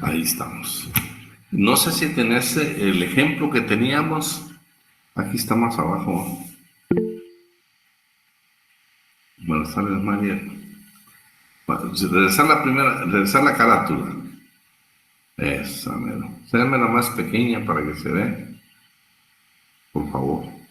Ahí estamos. No sé si tenés el ejemplo que teníamos. Aquí está más abajo. Buenas tardes, María. Bueno, regresar la carátula. Esa, mero. Séame la más pequeña para que se vea. Por favor.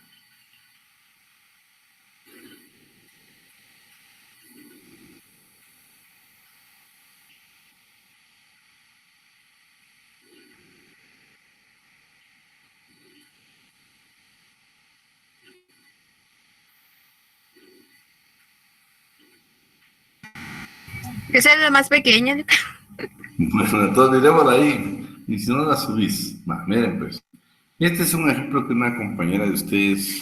Esa es la más pequeña. Bueno, entonces miremosla ahí. Y si no la subís. Miren, pues. Este es un ejemplo que una compañera de ustedes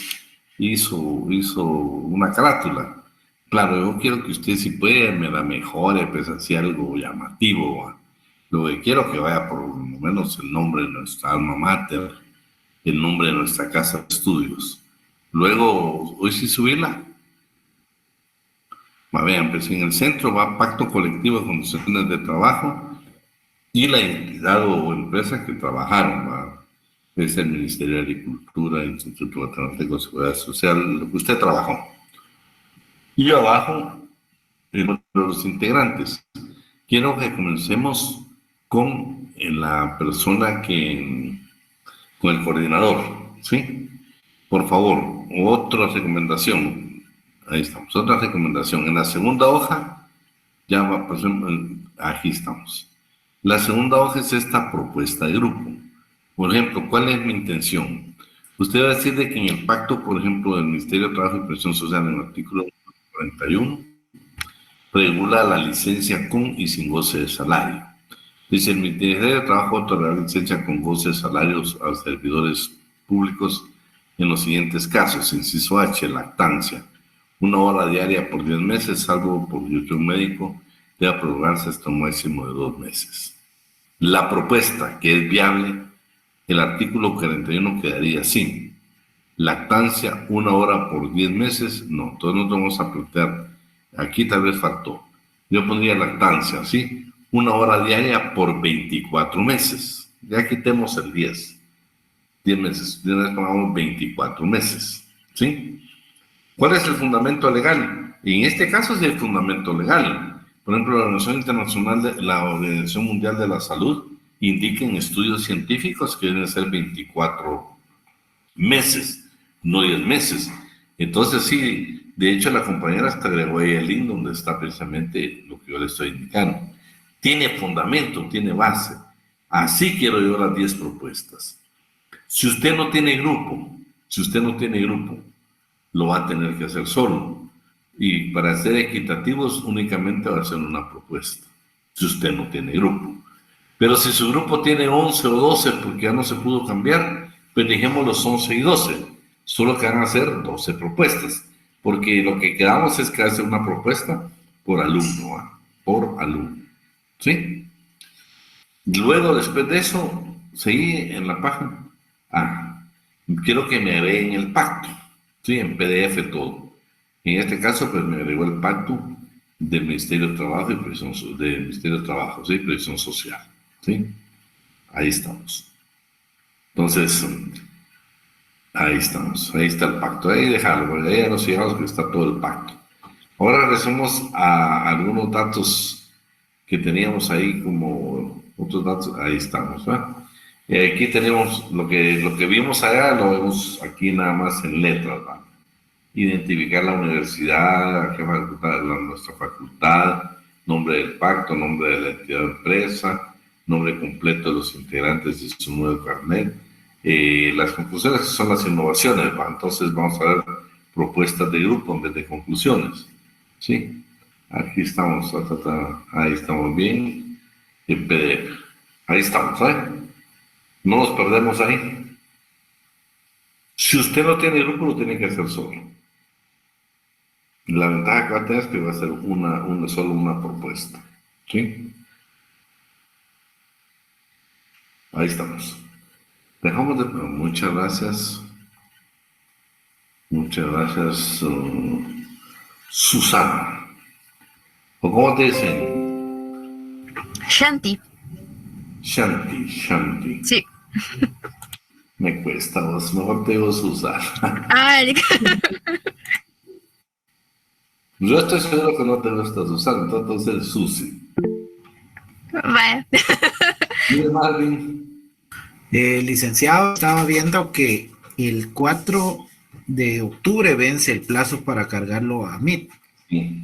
hizo una carátula. Claro, yo quiero que usted, si puede, me la mejore, pues así algo llamativo. ¿Va? Lo que quiero que vaya por lo menos el nombre de nuestra alma mater, el nombre de nuestra casa de estudios. Luego, hoy sí subirla. Vean, pues en el centro va Pacto Colectivo de Condiciones de Trabajo y la entidad o empresa que trabajaron. ¿Va? Es el Ministerio de Agricultura, el Instituto Guatemalteco de Seguridad Social, lo que usted trabajó. Y abajo, los integrantes. Quiero que comencemos con la persona con el coordinador, ¿sí? Por favor, otra recomendación. Ahí estamos, otra recomendación. En la segunda hoja, ya va, pues, aquí estamos. La segunda hoja es esta propuesta de grupo. Por ejemplo, ¿cuál es mi intención? Usted va a decir de que en el pacto, por ejemplo, del Ministerio de Trabajo y Previsión Social, en el artículo 41, regula la licencia con y sin goce de salario. Dice, el Ministerio de Trabajo otorgará licencia con goce de salarios a los servidores públicos en los siguientes casos. Inciso H, lactancia. 1 hora diaria por 10 meses, salvo por dirección médico, debe prorrogarse hasta un máximo de 2 meses. La propuesta, que es viable, el artículo 41 quedaría así. Lactancia, 1 hora por 10 meses, no, entonces nos vamos a plantear, aquí tal vez faltó. Yo pondría lactancia, ¿sí? 1 hora diaria por 24 meses. Ya quitemos el 10. 10 meses, de una vez pongamos 24 meses, ¿sí? ¿Cuál es el fundamento legal? En este caso es el fundamento legal. Por ejemplo, la Organización Internacional, la Organización Mundial de la Salud, indica en estudios científicos que deben ser 24 meses, no 10 meses. Entonces, sí, de hecho, la compañera hasta agregó ahí el link donde está precisamente lo que yo le estoy indicando. Tiene fundamento, tiene base. Así quiero yo las 10 propuestas. Si usted no tiene grupo, lo va a tener que hacer solo. Y para ser equitativos, únicamente va a ser una propuesta, si usted no tiene grupo. Pero si su grupo tiene 11 o 12, porque ya no se pudo cambiar, pues dejemos los 11 y 12. Solo que van a hacer 12 propuestas. Porque lo que quedamos es que hace una propuesta por alumno, ¿eh? Por alumno. ¿Sí? Luego, después de eso, seguí en la página. Quiero que me agreguen el pacto. Sí, en PDF todo. En este caso, pues me agregó el pacto del Ministerio de Trabajo y Previsión, del Ministerio de Trabajo, ¿sí? Previsión Social. ¿Sí? Ahí estamos. Entonces, ahí estamos. Ahí está el pacto. Ahí dejarlo, porque ahí ya nos fijamos que está todo el pacto. Ahora regresamos a algunos datos que teníamos ahí como otros datos. Ahí estamos. Aquí tenemos lo que vimos allá, lo vemos aquí nada más en letras. ¿Va? Identificar la universidad, nuestra facultad, nombre del pacto, nombre de la entidad de empresa, nombre completo de los integrantes de su nuevo carnet. Las conclusiones son las innovaciones, ¿va? Entonces vamos a ver propuestas de grupo en vez de conclusiones. ¿Sí? Aquí estamos, ahí estamos bien, en PDF. Ahí estamos, no nos perdemos ahí. Si usted no tiene grupo, lo tiene que hacer solo. La ventaja que va a tener es que va a ser solo una propuesta. ¿Sí? Ahí estamos. Dejamos de... Muchas gracias. Muchas gracias, Susana. ¿O cómo te dicen? Shanti. Shanti. Sí. Me cuesta, vos, mejor te digo Susana. Ah, Eric. Yo estoy seguro que no te gusta Susana, entonces Susi. Vaya. Mire, Marvin. Licenciado, estaba viendo que el 4 de octubre vence el plazo para cargarlo a Meet. Sí.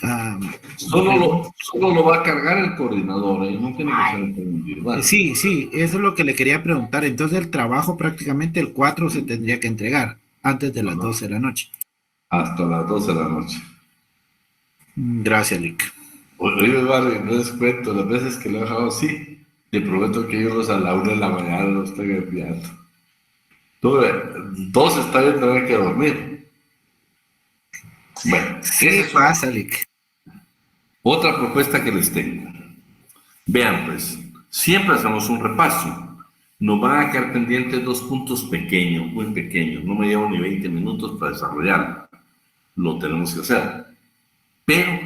Ah, Solo lo va a cargar el coordinador, no tiene que ser el individual. sí, eso es lo que le quería preguntar. Entonces el trabajo prácticamente el 4 se tendría que entregar antes de las 12 de la noche. Hasta las 12 de la noche. Gracias, Lick. Oye, vale, no les cuento, las veces que lo he dejado así, te prometo que yo a la 1 de la mañana lo estoy enviando. Tuve 2 está bien tener que dormir. Bueno, ¿Qué pasa, Lick? Otra propuesta que les tengo. Vean, pues, siempre hacemos un repaso. Nos van a quedar pendientes 2 puntos pequeños, muy pequeños. No me llevo ni 20 minutos para desarrollarlo. Lo tenemos que hacer. Pero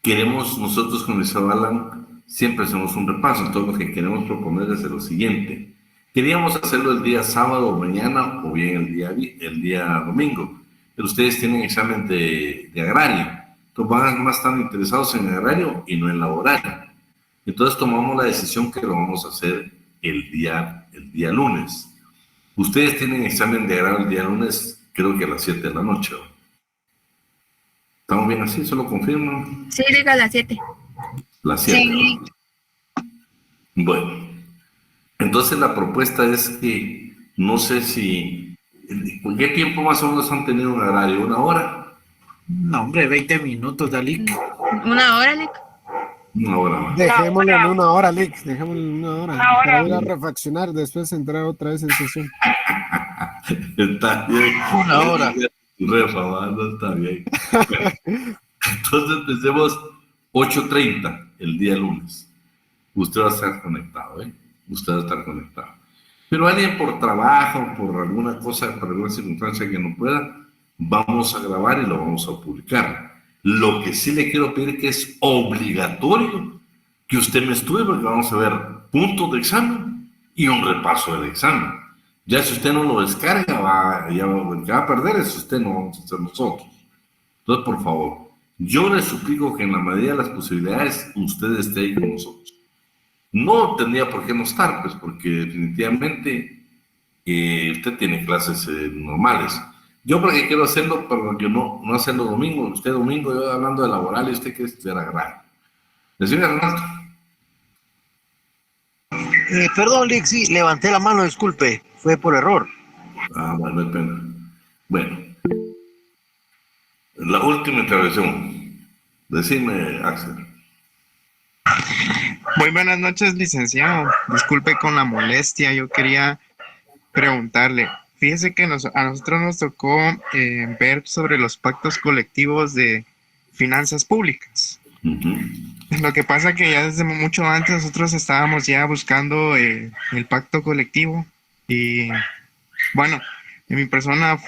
queremos, nosotros con el Alan, siempre hacemos un repaso. Entonces, lo que queremos proponer es lo siguiente. Queríamos hacerlo el día sábado o mañana, o bien el día domingo. Pero ustedes tienen examen de agrario. Entonces, van a estar interesados en el agrario y no en laboral. Entonces tomamos la decisión que lo vamos a hacer el día lunes. Ustedes tienen examen de grado el día lunes, creo que a las 7 de la noche. ¿Estamos bien así? ¿Solo confirmo? Sí, diga las 7. Las 7. Sí. Bueno, entonces la propuesta es que no sé si... ¿Qué tiempo más o menos han tenido un agrario? ¿1 hora? No, hombre, 20 minutos, Dalic. 1 hora, Lick. 1 hora más. Dejémoslo en 1 hora, Lick. Dejémoslo en 1 hora. Una hora. Para ir a refaccionar, después entrar otra vez en sesión. Está bien. 1 hora. Refabando, está bien. Entonces empecemos 8:30 el día lunes. Usted va a estar conectado, ¿eh? Usted va a estar conectado. Pero alguien por trabajo, por alguna cosa, por alguna circunstancia que no pueda, vamos a grabar y lo vamos a publicar. Lo que sí le quiero pedir que es obligatorio que usted me estudie, porque vamos a ver puntos de examen y un repaso del examen. Ya si usted no lo descarga, el que va a perder es usted, no vamos a ser nosotros. Entonces, por favor, yo le suplico que en la medida de las posibilidades usted esté ahí con nosotros. No tendría por qué no estar, pues, porque definitivamente usted tiene clases normales. Yo porque quiero hacerlo, pero yo no hacerlo domingo. Usted domingo, yo hablando de laboral y usted quiere estudiar agrario. Decime, Renato. Perdón, Lick, sí, levanté la mano, disculpe, fue por error. Vale la pena. Bueno, la última intervención. Decime, Axel. Muy buenas noches, licenciado. Disculpe con la molestia, yo quería preguntarle. Fíjese que a nosotros nos tocó ver sobre los pactos colectivos de finanzas públicas. Lo que pasa que ya desde mucho antes nosotros estábamos ya buscando el pacto colectivo y bueno, en mi persona,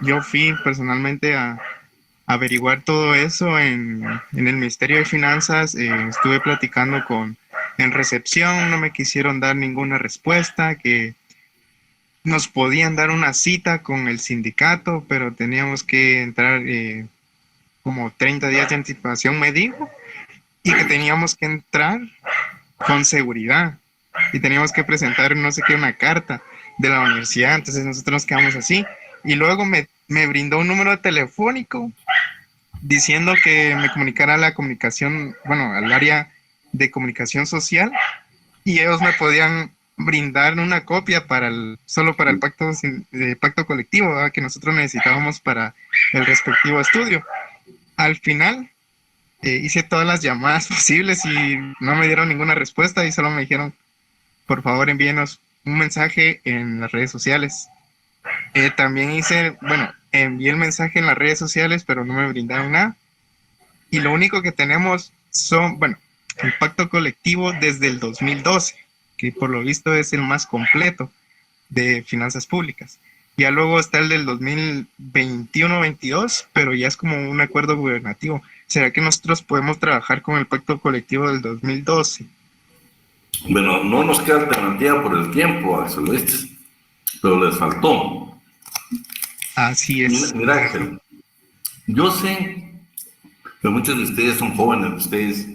yo fui personalmente a averiguar todo eso en el Ministerio de Finanzas. Estuve platicando en recepción, no me quisieron dar ninguna respuesta, que nos podían dar una cita con el sindicato, pero teníamos que entrar como 30 días de anticipación, me dijo, y que teníamos que entrar con seguridad y teníamos que presentar no sé qué, una carta de la universidad. Entonces nosotros nos quedamos así y luego me brindó un número telefónico diciendo que me comunicara a la comunicación, bueno, al área de comunicación social, y ellos me podían brindar una copia solo para el pacto colectivo, ¿verdad?, que nosotros necesitábamos para el respectivo estudio. Al final hice todas las llamadas posibles y no me dieron ninguna respuesta y solo me dijeron, por favor envíenos un mensaje en las redes sociales. También envié el mensaje en las redes sociales, pero no me brindaron nada. Y lo único que tenemos son, el pacto colectivo desde el 2012, que por lo visto es el más completo de finanzas públicas. Ya luego está el del 2021-22, pero ya es como un acuerdo gubernativo. ¿Será que nosotros podemos trabajar con el pacto colectivo del 2012? Bueno, no nos queda alternativa por el tiempo, Axel, ¿viste? Pero les faltó. Así es. Mira, Axel, yo sé que muchos de ustedes son jóvenes, ustedes,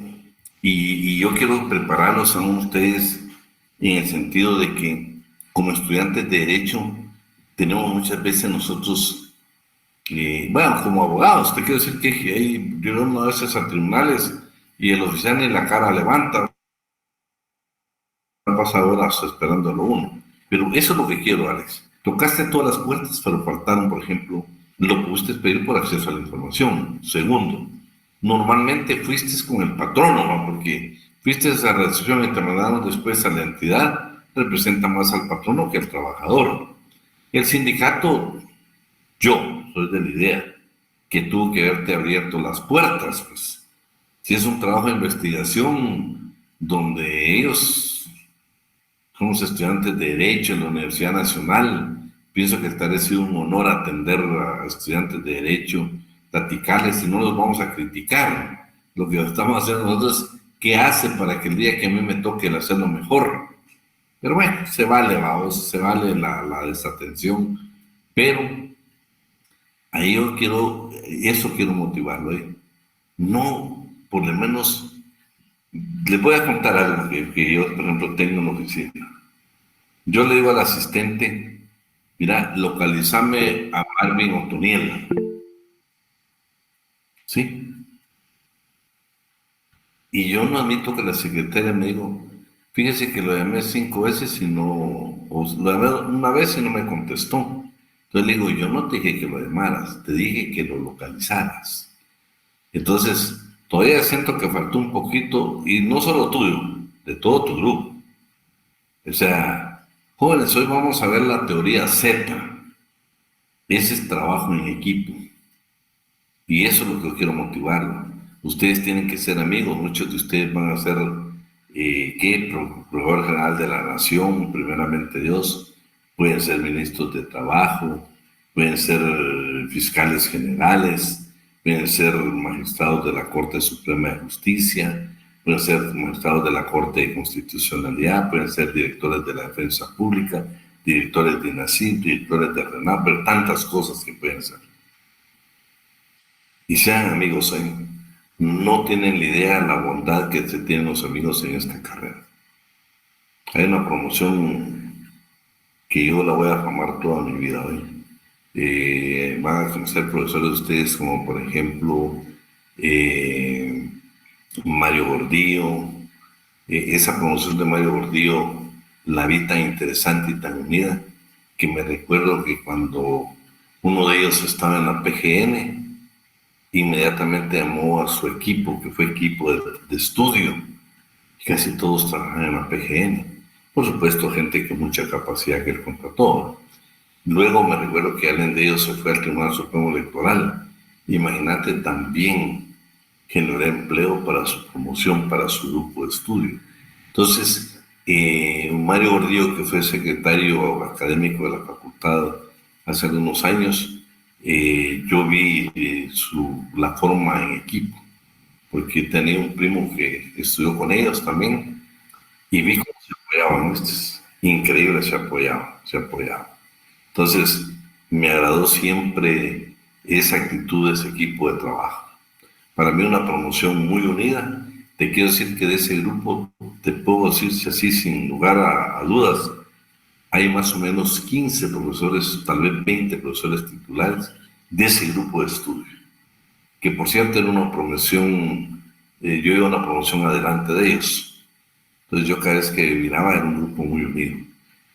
y yo quiero prepararlos a ustedes en el sentido de que como estudiantes de Derecho tenemos muchas veces nosotros, bueno, como abogados, te quiero decir que ahí llegan a veces a tribunales y el oficial ni la cara levanta, pasa horas esperándolo uno. Pero eso es lo que quiero, Alex. Tocaste todas las puertas, pero faltaron, por ejemplo, lo que pudiste pedir por acceso a la información. Segundo, normalmente fuiste con el patrono, ¿no? Porque fuiste a la recepción y te mandaron después a la entidad, representa más al patrono que al trabajador. El sindicato, yo soy de la idea que tuvo que haberte abierto las puertas, pues. Si es un trabajo de investigación donde ellos somos estudiantes de Derecho en la Universidad Nacional, pienso que estaría sido un honor atender a estudiantes de Derecho, platicarles y no los vamos a criticar. Lo que estamos haciendo nosotros es qué hace para que el día que a mí me toque el hacerlo mejor. Pero bueno, se vale, vamos, se vale la desatención, pero ahí yo quiero, eso quiero motivarlo, ¿eh? No, por lo menos, les voy a contar algo que yo, por ejemplo, tengo en la oficina. Yo le digo al asistente, mira, localizame a Marvin Otoniel. ¿Sí? Y yo no admito que la secretaria me dijo, fíjese que lo llamé 5 veces y no, o lo llamé una vez y no me contestó. Entonces le digo, yo no te dije que lo llamaras, te dije que lo localizaras. Entonces, todavía siento que faltó un poquito, y no solo tuyo, de todo tu grupo. O sea, jóvenes, hoy vamos a ver la teoría Z. Ese es trabajo en equipo. Y eso es lo que yo quiero motivar. Ustedes tienen que ser amigos, muchos de ustedes van a ser, Procurador General de la Nación, primeramente Dios, pueden ser ministros de Trabajo, pueden ser fiscales generales, pueden ser magistrados de la Corte Suprema de Justicia, pueden ser magistrados de la Corte de Constitucionalidad, pueden ser directores de la Defensa Pública, directores de INACIP, directores de RENAP, pero tantas cosas que pueden ser. Y sean amigos ahí. No tienen la idea de la bondad que se tienen los amigos en esta carrera. Hay una promoción que yo la voy a amar toda mi vida hoy. Van a conocer profesores de ustedes como por ejemplo Mario Gordillo. Esa promoción de Mario Gordillo la vi tan interesante y tan unida que me recuerdo que cuando uno de ellos estaba en la PGN, inmediatamente llamó a su equipo, que fue equipo de estudio, y casi todos trabajan en la PGN. Por supuesto, gente con mucha capacidad que él contrató. Luego me recuerdo que alguien de ellos se fue al Tribunal Supremo Electoral. Imagínate también generar empleo para su promoción, para su grupo de estudio. Entonces, Mario Gordillo, que fue secretario académico de la facultad hace unos años, yo vi la forma en equipo, porque tenía un primo que estudió con ellos también, y vi cómo se apoyaban, ¿no? Es increíble, se apoyaban. Entonces, me agradó siempre esa actitud de ese equipo de trabajo. Para mí una promoción muy unida. Te quiero decir que de ese grupo, te puedo decir así sin lugar a dudas, hay más o menos 15 profesores, tal vez 20 profesores titulares de ese grupo de estudio. Que por cierto era una promoción, yo iba a una promoción adelante de ellos. Entonces yo cada vez que miraba era un grupo muy unido.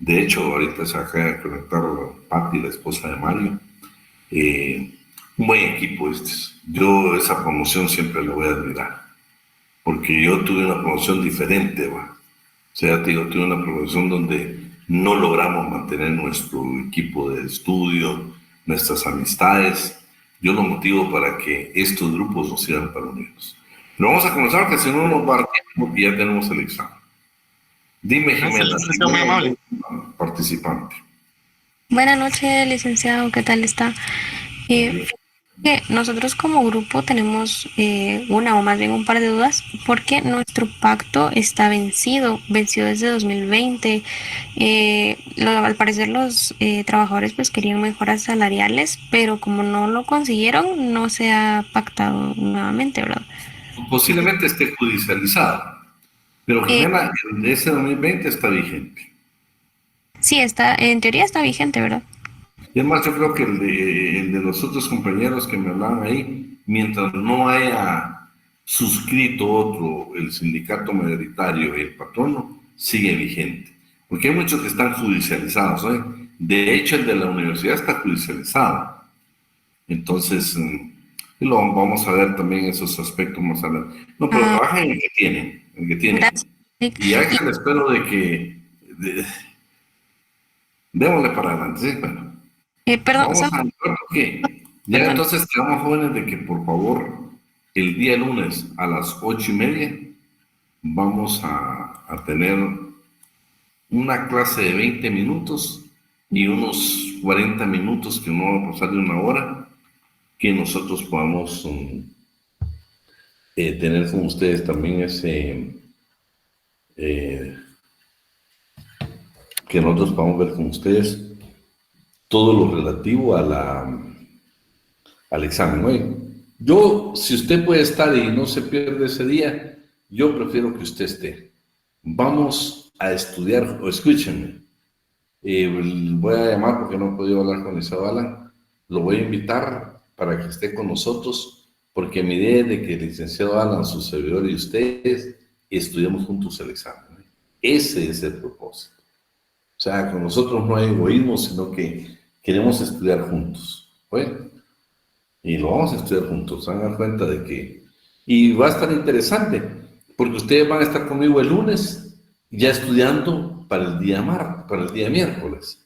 De hecho, ahorita se acaba de conectar Pati, la esposa de Mario. Un buen equipo este. Yo esa promoción siempre la voy a admirar. Porque yo tuve una promoción diferente, ¿va? O sea, te digo, tuve una promoción donde no logramos mantener nuestro equipo de estudio, nuestras amistades. Yo lo motivo para que estos grupos nos sirvan para unirnos. Pero vamos a comenzar, que si no nos va a dar tiempo y ya tenemos el examen. Dime, Jimena, muy amable. Participante. Buenas noches, licenciado, ¿qué tal está? Que nosotros como grupo tenemos una o más bien un par de dudas porque nuestro pacto está venció desde 2020. Al parecer los trabajadores pues querían mejoras salariales, pero como no lo consiguieron, no se ha pactado nuevamente, ¿verdad? Posiblemente esté judicializado, pero Eh, Jimena, el de ese 2020 está vigente. sí, está, en teoría está vigente, ¿verdad? Y además yo creo que el de los otros compañeros que me hablaban ahí, mientras no haya suscrito otro, el sindicato mayoritario y el patrono, sigue vigente. Porque hay muchos que están judicializados, ¿eh? De hecho, el de la universidad está judicializado. Entonces, y lo vamos a ver también esos aspectos más adelante. No, pero Ah, trabajen en el que tienen, en el que tienen. gracias. Y hay que espero de que démosle para adelante, ¿sí? Bueno. Perdón, Vamos a ver que ya perdón. entonces quedamos jóvenes de que por favor el día lunes a las 8:30 vamos a tener una clase de 20 minutos y unos 40 minutos que no va a pasar de una hora que nosotros podamos tener con ustedes también eh, que nosotros podamos ver con ustedes todo lo relativo al examen. Oye, yo, si usted puede estar y no se pierde ese día, yo prefiero que usted esté. Vamos a estudiar, o escúchenme, voy a llamar porque no he podido hablar con Isabela, lo voy a invitar para que esté con nosotros, porque mi idea es de que el licenciado Alan, su servidor y ustedes estudiemos juntos el examen. Ese es el propósito. O sea, con nosotros no hay egoísmo, sino que queremos estudiar juntos. ¿Oye? Y lo vamos a estudiar juntos, se van a dar cuenta de que... Y va a estar interesante, porque ustedes van a estar conmigo el lunes, ya estudiando para el día para el día miércoles.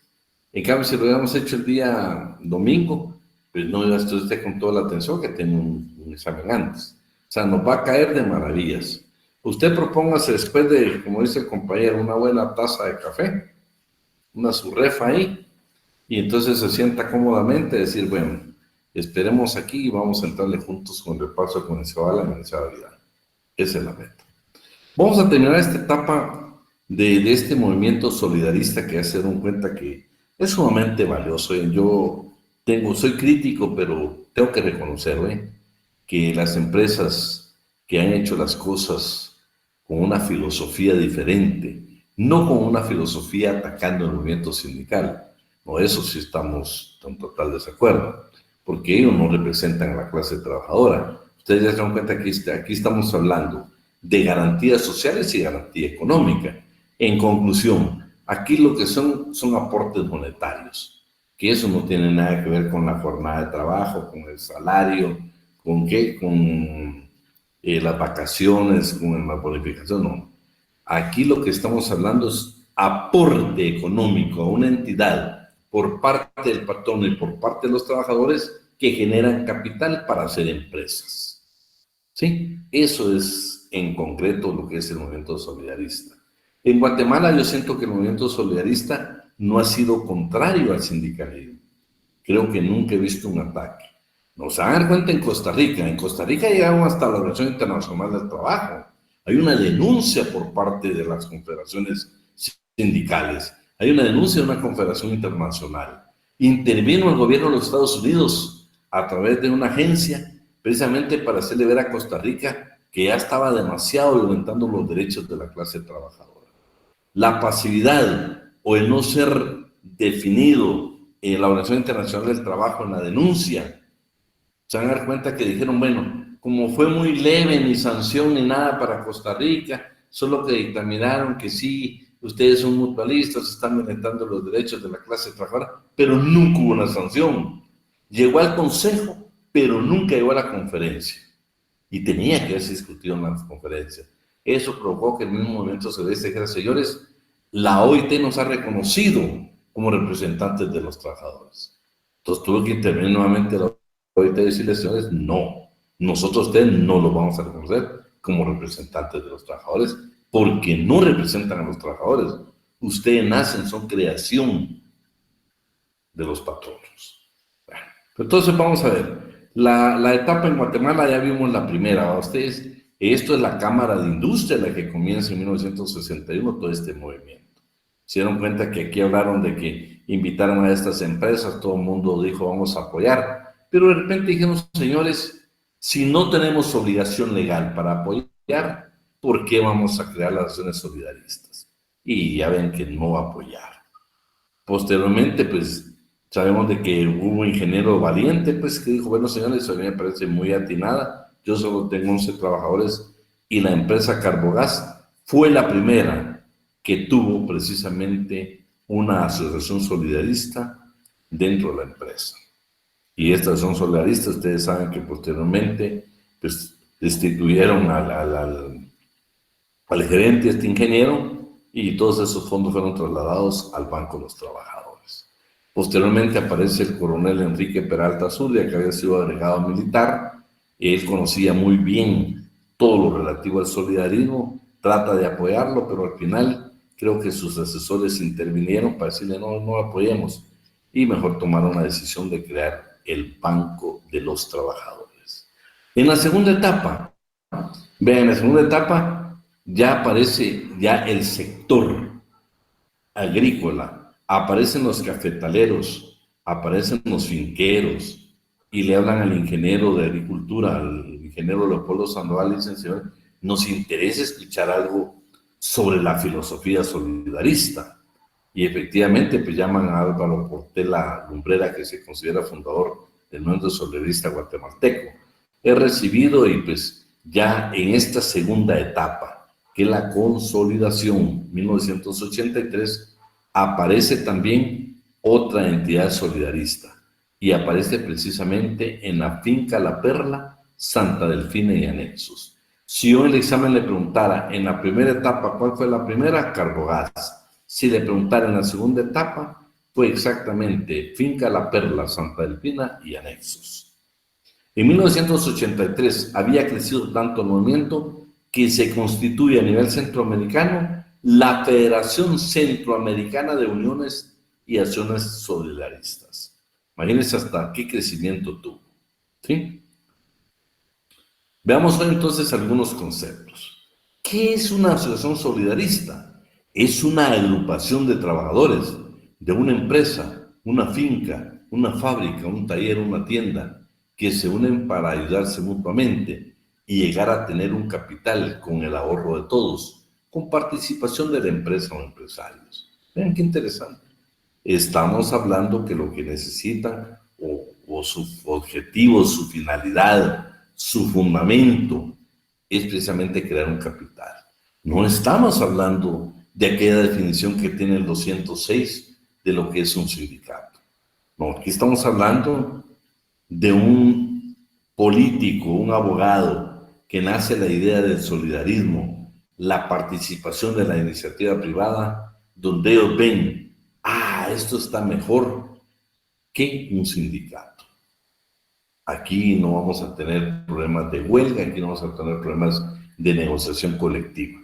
En cambio, si lo hubiéramos hecho el día domingo, pues no iba a estar usted con toda la atención que tiene un examen antes. O sea, nos va a caer de maravillas. Usted propóngase después de, como dice el compañero, una buena taza de café, una surrefa ahí, y entonces se sienta cómodamente a decir, bueno, esperemos aquí y vamos a entrarle juntos con el repaso con el Zabala y el Zabala. Esa es la meta. Vamos a terminar esta etapa de este movimiento solidarista que ya se dieron cuenta que es sumamente valioso. Yo soy crítico, pero tengo que reconocerlo, que las empresas que han hecho las cosas con una filosofía diferente, no con una filosofía atacando el movimiento sindical, no, eso sí estamos en total desacuerdo, porque ellos no representan a la clase trabajadora. Ustedes ya se dan cuenta que aquí estamos hablando de garantías sociales y garantía económica. En conclusión, aquí lo que son aportes monetarios, que eso no tiene nada que ver con la jornada de trabajo, con el salario, con las vacaciones, con la bonificación, no. Aquí lo que estamos hablando es aporte económico a una entidad por parte del patrón y por parte de los trabajadores que generan capital para hacer empresas. ¿Sí? Eso es en concreto lo que es el movimiento solidarista. En Guatemala yo siento que el movimiento solidarista no ha sido contrario al sindicalismo. Creo que nunca he visto un ataque. Nos van a dar cuenta en Costa Rica. En Costa Rica llegaron hasta la Organización Internacional del Trabajo. Hay una denuncia por parte de las confederaciones sindicales. Hay una denuncia de una confederación internacional. Intervino el gobierno de los Estados Unidos a través de una agencia precisamente para hacerle ver a Costa Rica que ya estaba demasiado violentando los derechos de la clase trabajadora. La pasividad o el no ser definido en la Organización Internacional del Trabajo en la denuncia, se van a dar cuenta que dijeron, bueno, como fue muy leve, ni sanción ni nada para Costa Rica, solo que dictaminaron que sí, ustedes son mutualistas, están violentando los derechos de la clase trabajadora, pero nunca hubo una sanción. Llegó al Consejo, pero nunca llegó a la conferencia. Y tenía que haberse discutido en la conferencia. Eso provocó que el mismo movimiento se dijera, señores, la OIT nos ha reconocido como representantes de los trabajadores. Entonces tuvo que intervenir nuevamente la OIT y decirles, señores, no, nosotros ustedes no los vamos a reconocer como representantes de los trabajadores, porque no representan a los trabajadores. Ustedes nacen, son creación de los patronos. Bueno, entonces vamos a ver. la etapa en Guatemala ya vimos la primera, ¿va? Ustedes, esto es la Cámara de Industria, la que comienza en 1961 todo este movimiento. Se dieron cuenta que aquí hablaron de que invitaron a estas empresas, todo el mundo dijo vamos a apoyar, pero de repente dijeron, señores, si no tenemos obligación legal para apoyar, ¿por qué vamos a crear las acciones solidaristas? Y ya ven que no apoyar. Posteriormente, pues, sabemos de que hubo un ingeniero valiente, pues, que dijo, bueno, señores, a mí me parece muy atinada, yo solo tengo 11 trabajadores, y la empresa Carbogás fue la primera que tuvo precisamente una asociación solidarista dentro de la empresa. Y esta asociación solidarista, ustedes saben que posteriormente, pues, destituyeron al gerente, este ingeniero, y todos esos fondos fueron trasladados al Banco de los Trabajadores. Posteriormente aparece el coronel Enrique Peralta Zulia, que había sido agregado militar. Él conocía muy bien todo lo relativo al solidarismo, trata de apoyarlo, pero al final creo que sus asesores intervinieron para decirle no apoyemos, y mejor tomaron la decisión de crear el Banco de los Trabajadores. En la segunda etapa, vean, en la segunda etapa ya aparece ya el sector agrícola, aparecen los cafetaleros, aparecen los finqueros, y le hablan al ingeniero de agricultura, al ingeniero Leopoldo Sandoval, y dicen, señor, nos interesa escuchar algo sobre la filosofía solidarista. Y efectivamente, pues llaman a Álvaro Portela Lumbrera, que se considera fundador del movimiento solidarista guatemalteco. He recibido, y pues ya en esta segunda etapa, que es la consolidación, 1983, aparece también otra entidad solidarista, y aparece precisamente en la finca La Perla, Santa Delfina y anexos. Si yo en el examen le preguntara en la primera etapa, ¿cuál fue la primera? Carbogás. Si le preguntara en la segunda etapa, fue exactamente finca La Perla, Santa Delfina y anexos. En 1983 había crecido tanto el movimiento que se constituye a nivel centroamericano la Federación Centroamericana de Uniones y Acciones Solidaristas. Imagínense hasta qué crecimiento tuvo, ¿sí? Veamos hoy entonces algunos conceptos. ¿Qué es una asociación solidarista? Es una agrupación de trabajadores de una empresa, una finca, una fábrica, un taller, una tienda, que se unen para ayudarse mutuamente y llegar a tener un capital con el ahorro de todos, con participación de la empresa o empresarios. Vean qué interesante. Estamos hablando que lo que necesitan o su objetivo, su finalidad, su fundamento es precisamente crear un capital. No estamos hablando de aquella definición que tiene el 206 de lo que es un sindicato. No, aquí estamos hablando de un político, un abogado que nace la idea del solidarismo, la participación de la iniciativa privada, donde ellos ven, esto está mejor que un sindicato. Aquí no vamos a tener problemas de huelga, aquí no vamos a tener problemas de negociación colectiva.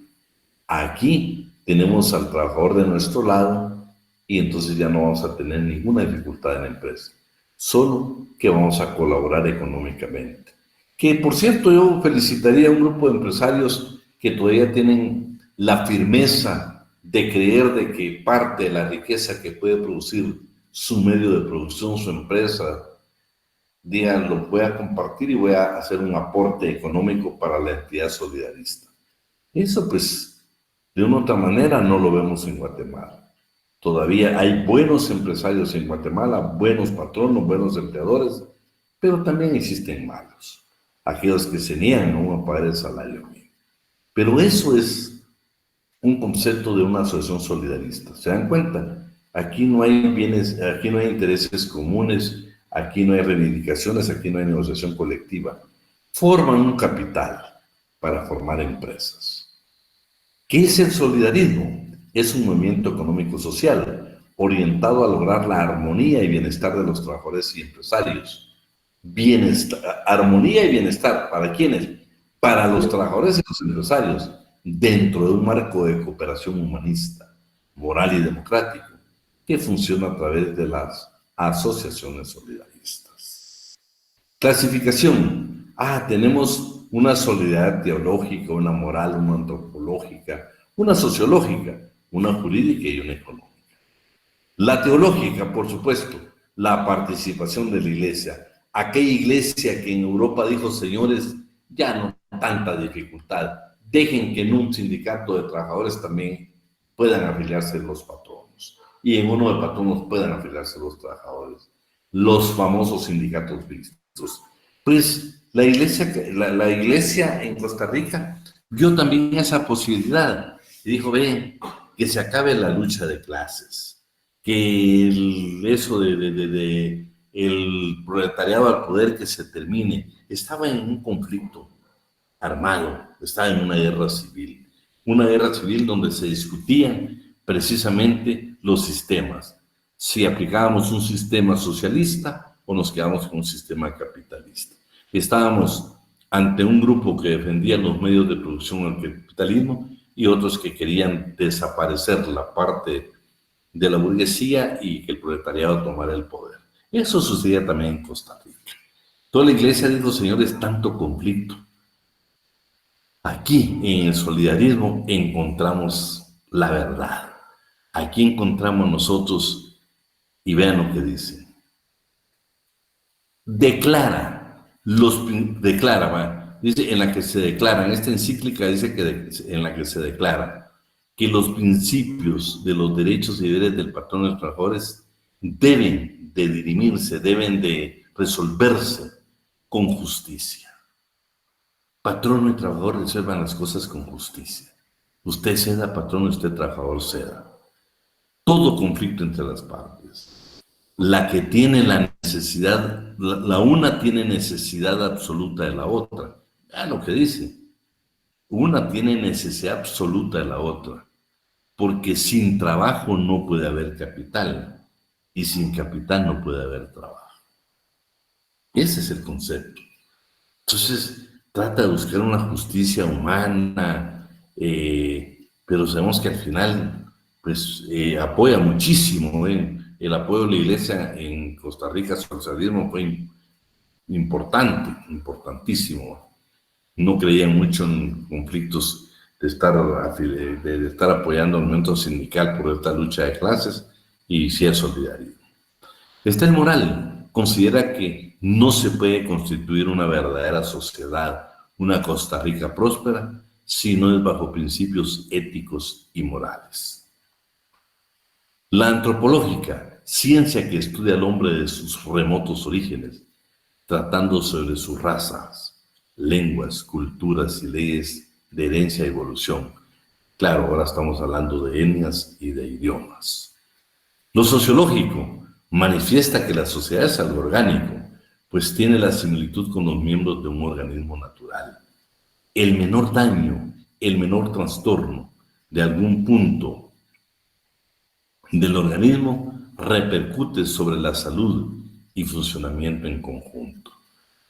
Aquí tenemos al trabajador de nuestro lado y entonces ya no vamos a tener ninguna dificultad en la empresa, solo que vamos a colaborar económicamente. Que, por cierto, yo felicitaría a un grupo de empresarios que todavía tienen la firmeza de creer de que parte de la riqueza que puede producir su medio de producción, su empresa, digan, lo voy a compartir y voy a hacer un aporte económico para la entidad solidarista. Eso, pues, de una u otra manera no lo vemos en Guatemala. Todavía hay buenos empresarios en Guatemala, buenos patronos, buenos empleadores, pero también existen malos, aquellos que se niegan aún a pagar el salario mínimo. Pero eso es un concepto de una asociación solidarista. ¿Se dan cuenta? Aquí no hay bienes, aquí no hay intereses comunes, aquí no hay reivindicaciones, aquí no hay negociación colectiva. Forman un capital para formar empresas. ¿Qué es el solidarismo? Es un movimiento económico-social orientado a lograr la armonía y bienestar de los trabajadores y empresarios. Bienestar, armonía y bienestar, ¿para quiénes? Para los trabajadores y los empresarios, dentro de un marco de cooperación humanista, moral y democrático, que funciona a través de las asociaciones solidaristas. Clasificación. Tenemos una solidaridad teológica, una moral, una antropológica, una sociológica, una jurídica y una económica. La teológica, por supuesto, la participación de la iglesia. Aquella iglesia que en Europa dijo, señores, ya no tanta dificultad, dejen que en un sindicato de trabajadores también puedan afiliarse los patronos y en uno de patronos puedan afiliarse los trabajadores, los famosos sindicatos mixtos. Pues la iglesia en Costa Rica vio también esa posibilidad y dijo, ven, que se acabe la lucha de clases, que eso de el proletariado al poder que se termine. Estaba en un conflicto armado, estaba en una guerra civil donde se discutían precisamente los sistemas, si aplicábamos un sistema socialista o nos quedamos con un sistema capitalista. Estábamos ante un grupo que defendía los medios de producción del capitalismo y otros que querían desaparecer la parte de la burguesía y que el proletariado tomara el poder. Eso sucedía también en Costa Rica. Toda la iglesia dijo, señores, tanto conflicto. Aquí en el solidarismo encontramos la verdad. Aquí encontramos nosotros, y vean lo que dice. Dice en la que se declara, en esta encíclica dice que en la que se declara que los principios de los derechos y deberes del patrón de los trabajadores deben de dirimirse, deben de resolverse con justicia. Patrono y trabajador resuelvan las cosas con justicia. Usted ceda, patrono, usted trabajador ceda. Todo conflicto entre las partes. La que tiene la necesidad, la una tiene necesidad absoluta de la otra. Vean lo que dice. Una tiene necesidad absoluta de la otra. Porque sin trabajo no puede haber capital. Y sin capital no puede haber trabajo. Ese es el concepto. Entonces, trata de buscar una justicia humana, pero sabemos que al final, pues, apoya muchísimo. El apoyo de la iglesia en Costa Rica al socialismo fue importante, importantísimo. No creían mucho en conflictos de estar apoyando al movimiento sindical por esta lucha de clases y sí es solidario. Está el moral. Considera que no se puede constituir una verdadera sociedad, una Costa Rica próspera, si no es bajo principios éticos y morales. La antropológica, ciencia que estudia al hombre de sus remotos orígenes, tratando sobre sus razas, lenguas, culturas y leyes de herencia y evolución. Claro, ahora estamos hablando de etnias y de idiomas. Lo sociológico manifiesta que la sociedad es algo orgánico, pues tiene la similitud con los miembros de un organismo natural. El menor daño, el menor trastorno de algún punto del organismo repercute sobre la salud y funcionamiento en conjunto. O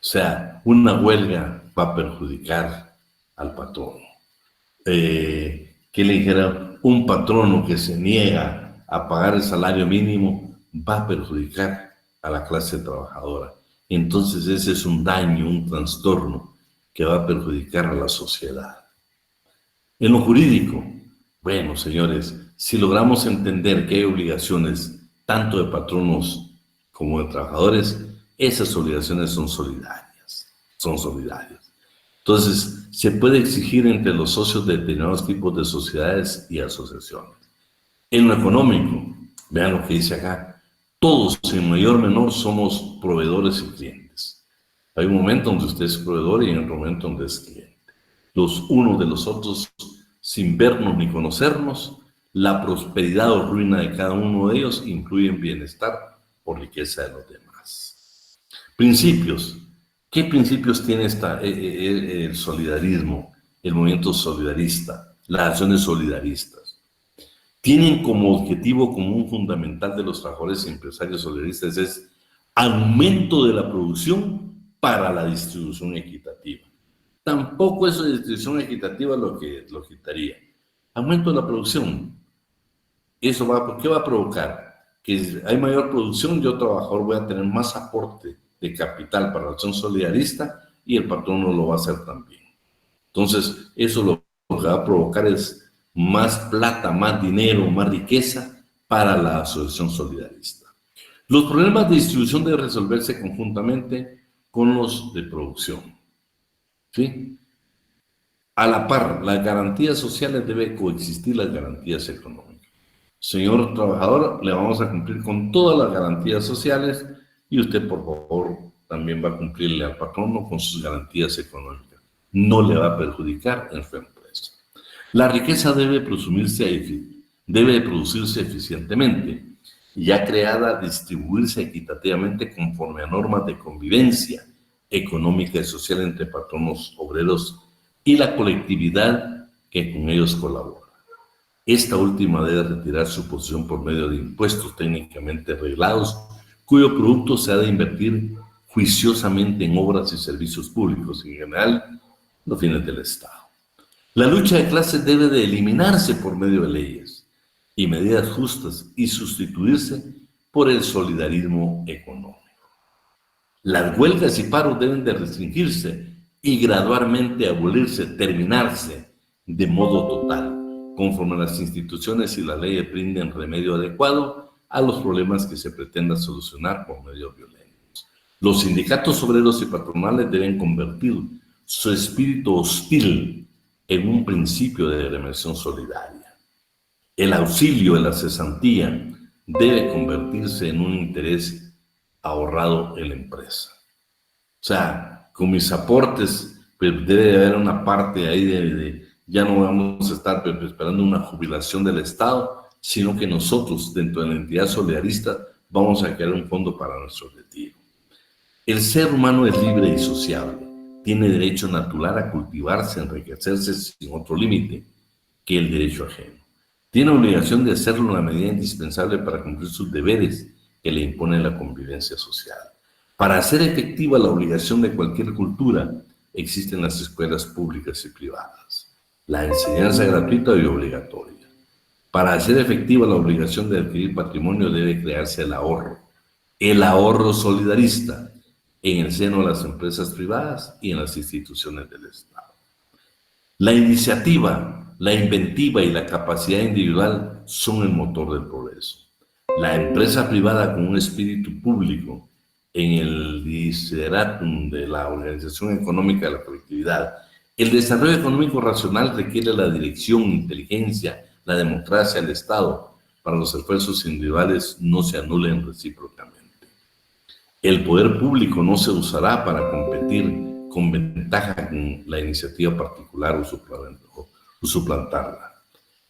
sea, una huelga va a perjudicar al patrono. Que le dijera, un patrono que se niega a pagar el salario mínimo va a perjudicar a la clase trabajadora. Entonces ese es un daño, un trastorno que va a perjudicar a la sociedad. En lo jurídico, bueno, señores, si logramos entender que hay obligaciones tanto de patronos como de trabajadores, esas obligaciones son solidarias, Entonces, se puede exigir entre los socios de determinados tipos de sociedades y asociaciones. En lo económico, vean lo que dice acá, todos en mayor o menor somos proveedores y clientes. Hay un momento donde usted es proveedor y otro momento donde es cliente. Los unos de los otros, sin vernos ni conocernos, la prosperidad o ruina de cada uno de ellos incluyen bienestar o riqueza de los demás. Principios. ¿Qué principios tiene el solidarismo, el movimiento solidarista, las acciones solidaristas? Tienen como objetivo común fundamental de los trabajadores y empresarios solidaristas es aumento de la producción para la distribución equitativa. Tampoco eso de distribución equitativa lo quitaría. Aumento de la producción. ¿Qué va a provocar? Que hay mayor producción, yo trabajador voy a tener más aporte de capital para la acción solidarista y el patrono lo va a hacer también. Entonces, eso lo que va a provocar es más plata, más dinero, más riqueza para la asociación solidarista. Los problemas de distribución deben resolverse conjuntamente con los de producción. ¿Sí? A la par, las garantías sociales deben coexistir las garantías económicas. Señor trabajador, le vamos a cumplir con todas las garantías sociales y usted, por favor, también va a cumplirle al patrono con sus garantías económicas. No le va a perjudicar en su empresa. La riqueza debe producirse eficientemente, ya creada, distribuirse equitativamente conforme a normas de convivencia económica y social entre patronos, obreros y la colectividad que con ellos colabora. Esta última debe retirar su posición por medio de impuestos técnicamente reglados, cuyo producto se ha de invertir juiciosamente en obras y servicios públicos, en general, los fines del Estado. La lucha de clases debe de eliminarse por medio de leyes y medidas justas y sustituirse por el solidarismo económico. Las huelgas y paros deben de restringirse y gradualmente abolirse, terminarse de modo total, conforme las instituciones y las leyes brinden remedio adecuado a los problemas que se pretenda solucionar por medios violentos. Los sindicatos obreros y patronales deben convertir su espíritu hostil en un principio de remersión solidaria. El auxilio de la cesantía debe convertirse en un interés ahorrado en la empresa. O sea, con mis aportes, pues debe haber una parte ahí ya no vamos a estar esperando una jubilación del Estado, sino que nosotros, dentro de la entidad solidarista, vamos a crear un fondo para nuestro retiro. El ser humano es libre y sociable. Tiene derecho natural a cultivarse, a enriquecerse sin otro límite que el derecho ajeno. Tiene obligación de hacerlo en la medida indispensable para cumplir sus deberes que le impone la convivencia social. Para hacer efectiva la obligación de cualquier cultura, existen las escuelas públicas y privadas. La enseñanza gratuita y obligatoria. Para hacer efectiva la obligación de adquirir patrimonio debe crearse el ahorro solidarista en el seno de las empresas privadas y en las instituciones del Estado. La iniciativa, la inventiva y la capacidad individual son el motor del progreso. La empresa privada con un espíritu público en el desideratum de la organización económica de la colectividad. El desarrollo económico racional requiere la dirección, inteligencia, la democracia, el Estado, para los esfuerzos individuales no se anulen recíprocamente. El poder público no se usará para competir con ventaja con la iniciativa particular o suplantarla.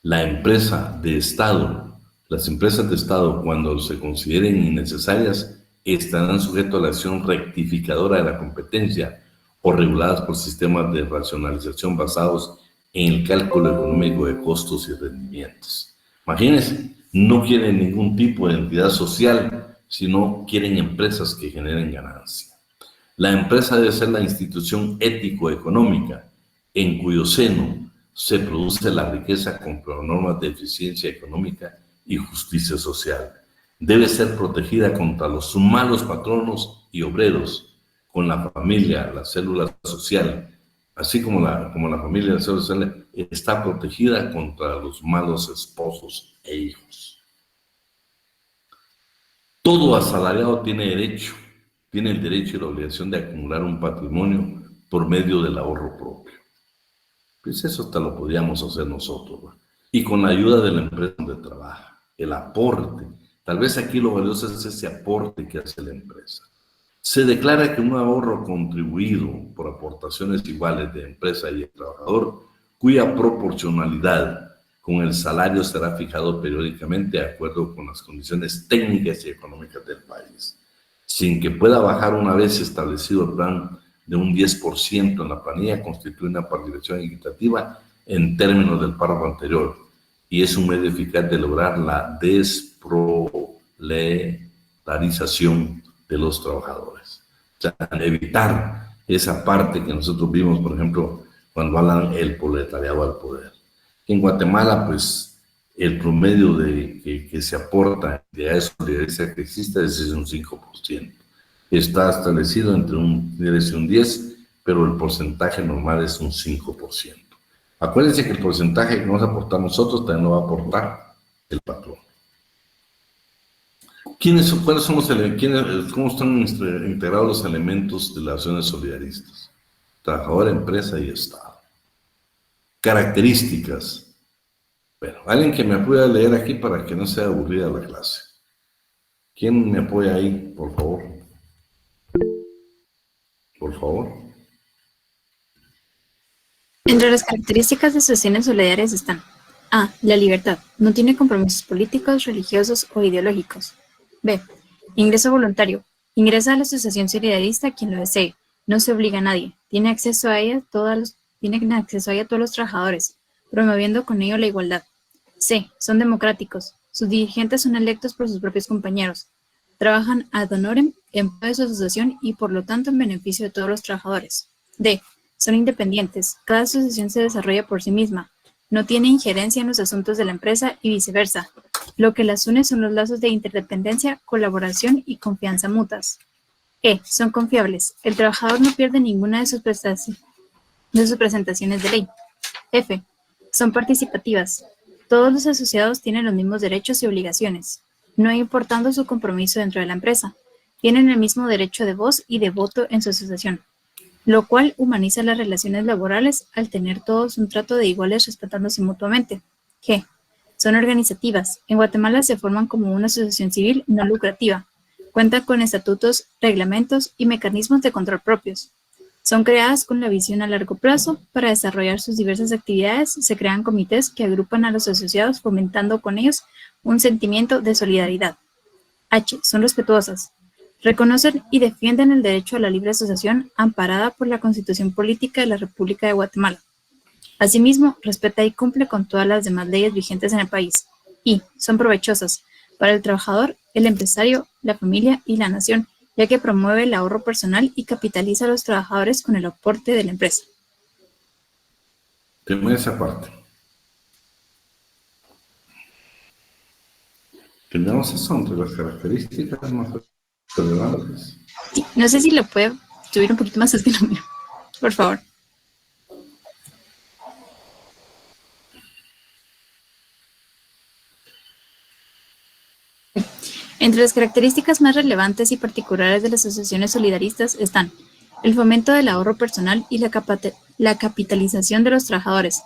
Las empresas de Estado, cuando se consideren innecesarias, estarán sujetas a la acción rectificadora de la competencia o reguladas por sistemas de racionalización basados en el cálculo económico de costos y rendimientos. Imagínense, no quieren ningún tipo de entidad social, sino quieren empresas que generen ganancia. La empresa debe ser la institución ético-económica en cuyo seno se produce la riqueza con normas de eficiencia económica y justicia social. Debe ser protegida contra los malos patronos y obreros, con la familia, la célula social, así como la familia, la célula social, está protegida contra los malos esposos e hijos. Todo asalariado tiene el derecho y la obligación de acumular un patrimonio por medio del ahorro propio. Pues eso hasta lo podíamos hacer nosotros, ¿no? Y con la ayuda de la empresa donde trabaja, el aporte. Tal vez aquí lo valioso es ese aporte que hace la empresa. Se declara que un ahorro contribuido por aportaciones iguales de empresa y el trabajador, cuya proporcionalidad con el salario será fijado periódicamente de acuerdo con las condiciones técnicas y económicas del país, sin que pueda bajar una vez establecido el plan de un 10% en la planilla, constituye una participación equitativa en términos del párrafo anterior y es un medio eficaz de lograr la desproletarización de los trabajadores. O sea, evitar esa parte que nosotros vimos, por ejemplo, cuando hablan el proletariado al poder. En Guatemala, pues, el promedio que se aporta de eso que existe es un 5%. está establecido entre un 10 y un 10, pero el porcentaje normal es un 5%. Acuérdense que el porcentaje que vamos a aportar nosotros también lo va a aportar el patrón. ¿Cuáles son cómo están integrados los elementos de las acciones solidaristas? Trabajador, empresa y Estado. Características. Bueno, alguien que me apoye a leer aquí para que no sea aburrida la clase. ¿Quién me apoya ahí, por favor? Por favor. Entre las características de asociaciones solidarias están: A. La libertad. No tiene compromisos políticos, religiosos o ideológicos. B. Ingreso voluntario. Ingresa a la asociación solidarista quien lo desee. No se obliga a nadie. Tiene acceso a ella todos los trabajadores, promoviendo con ello la igualdad. C. Son democráticos. Sus dirigentes son electos por sus propios compañeros. Trabajan ad honorem en pro de su asociación y por lo tanto en beneficio de todos los trabajadores. D. Son independientes. Cada asociación se desarrolla por sí misma. No tiene injerencia en los asuntos de la empresa y viceversa. Lo que las une son los lazos de interdependencia, colaboración y confianza mutuas. E. Son confiables. El trabajador no pierde ninguna de sus presentaciones de ley. F. Son participativas. Todos los asociados tienen los mismos derechos y obligaciones, no importando su compromiso dentro de la empresa. Tienen el mismo derecho de voz y de voto en su asociación, lo cual humaniza las relaciones laborales al tener todos un trato de iguales respetándose mutuamente. G. Son organizativas. En Guatemala se forman como una asociación civil no lucrativa. Cuentan con estatutos, reglamentos y mecanismos de control propios. Son creadas con la visión a largo plazo. Para desarrollar sus diversas actividades, se crean comités que agrupan a los asociados, fomentando con ellos un sentimiento de solidaridad. H. Son respetuosas. Reconocen y defienden el derecho a la libre asociación amparada por la Constitución Política de la República de Guatemala. Asimismo, respeta y cumple con todas las demás leyes vigentes en el país. Y son provechosas para el trabajador, el empresario, la familia y la nación, ya que promueve el ahorro personal y capitaliza a los trabajadores con el aporte de la empresa. Tengo esa parte. Tenemos eso entre las características más relevantes. Sí, no sé si lo puede subir un poquito más, es que no miro. Por favor. Entre las características más relevantes y particulares de las asociaciones solidaristas están el fomento del ahorro personal y la capitalización de los trabajadores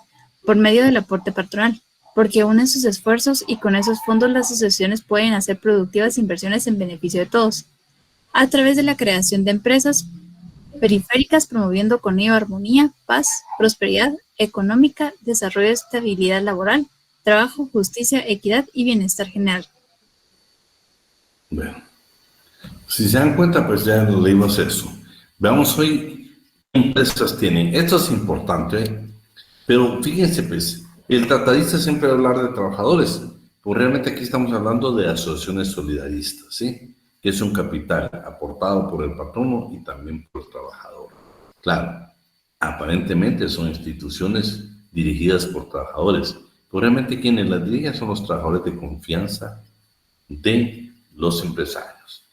por medio del aporte patronal, porque unen sus esfuerzos y con esos fondos las asociaciones pueden hacer productivas inversiones en beneficio de todos, a través de la creación de empresas periféricas promoviendo con ello armonía, paz, prosperidad económica, desarrollo, estabilidad laboral, trabajo, justicia, equidad y bienestar general. Bueno, si se dan cuenta, pues ya leímos eso. Veamos hoy qué empresas tienen. Esto es importante, pero fíjense, pues, el tratadista siempre va a hablar de trabajadores, pues realmente aquí estamos hablando de asociaciones solidaristas, ¿sí? Que es un capital aportado por el patrono y también por el trabajador. Claro, aparentemente son instituciones dirigidas por trabajadores, pero realmente quienes las dirigen son los trabajadores de confianza de los empresarios.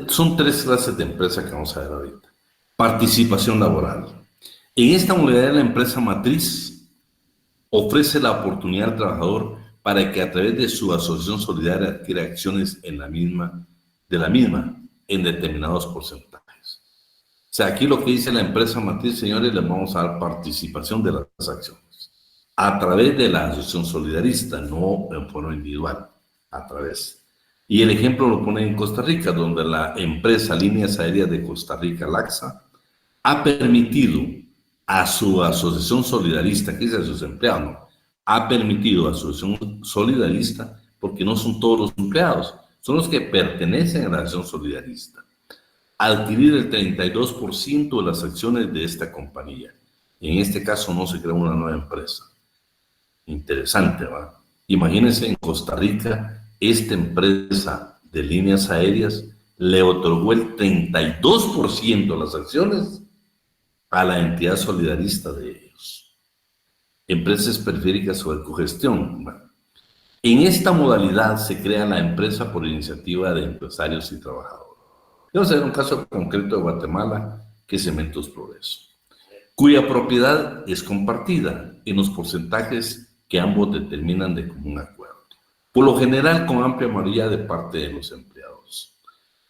Son tres clases de empresas que vamos a ver ahorita. Participación laboral. En esta modalidad la empresa matriz ofrece la oportunidad al trabajador para que a través de su asociación solidaria adquiera acciones de la misma en determinados porcentajes. O sea, aquí lo que dice la empresa matriz, señores, les vamos a dar participación de las acciones a través de la asociación solidarista, no en forma individual, a través. Y el ejemplo lo pone en Costa Rica, donde la empresa Líneas Aéreas de Costa Rica, LACSA, ha permitido a su asociación solidarista, que es a sus empleados, ¿no? Ha permitido a su asociación solidarista, porque no son todos los empleados, son los que pertenecen a la asociación solidarista, adquirir el 32% de las acciones de esta compañía. En este caso no se crea una nueva empresa. Interesante, ¿va? Imagínense en Costa Rica, esta empresa de líneas aéreas le otorgó el 32% de las acciones a la entidad solidarista de ellos. Empresas periféricas o de cogestión. Bueno, en esta modalidad se crea la empresa por iniciativa de empresarios y trabajadores. Vamos a ver un caso concreto de Guatemala, que es Cementos Progreso, cuya propiedad es compartida en los porcentajes que ambos determinan de común acuerdo. Por lo general, con amplia mayoría de parte de los empleados,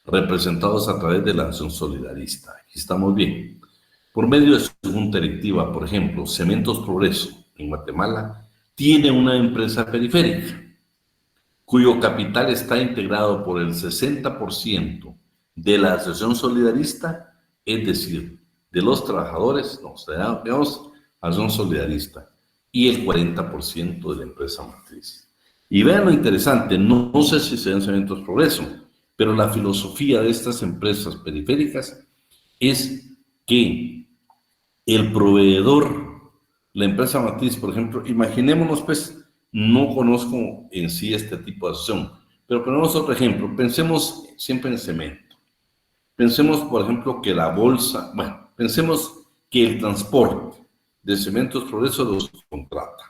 representados a través de la acción solidarista. Aquí estamos bien. Por medio de su junta directiva, por ejemplo, Cementos Progreso en Guatemala tiene una empresa periférica, cuyo capital está integrado por el 60% de la asociación solidarista, es decir, de los trabajadores, veamos, asociación solidarista, y el 40% de la empresa matriz. Y vean lo interesante, no sé si se dan Cementos Progreso, pero la filosofía de estas empresas periféricas es que el proveedor, la empresa matriz, por ejemplo, imaginémonos, pues, no conozco en sí este tipo de asociación, pero ponemos otro ejemplo, pensemos siempre en cemento. Pensemos, por ejemplo, que la bolsa, bueno, pensemos que el transporte de Cementos Progreso los contrata.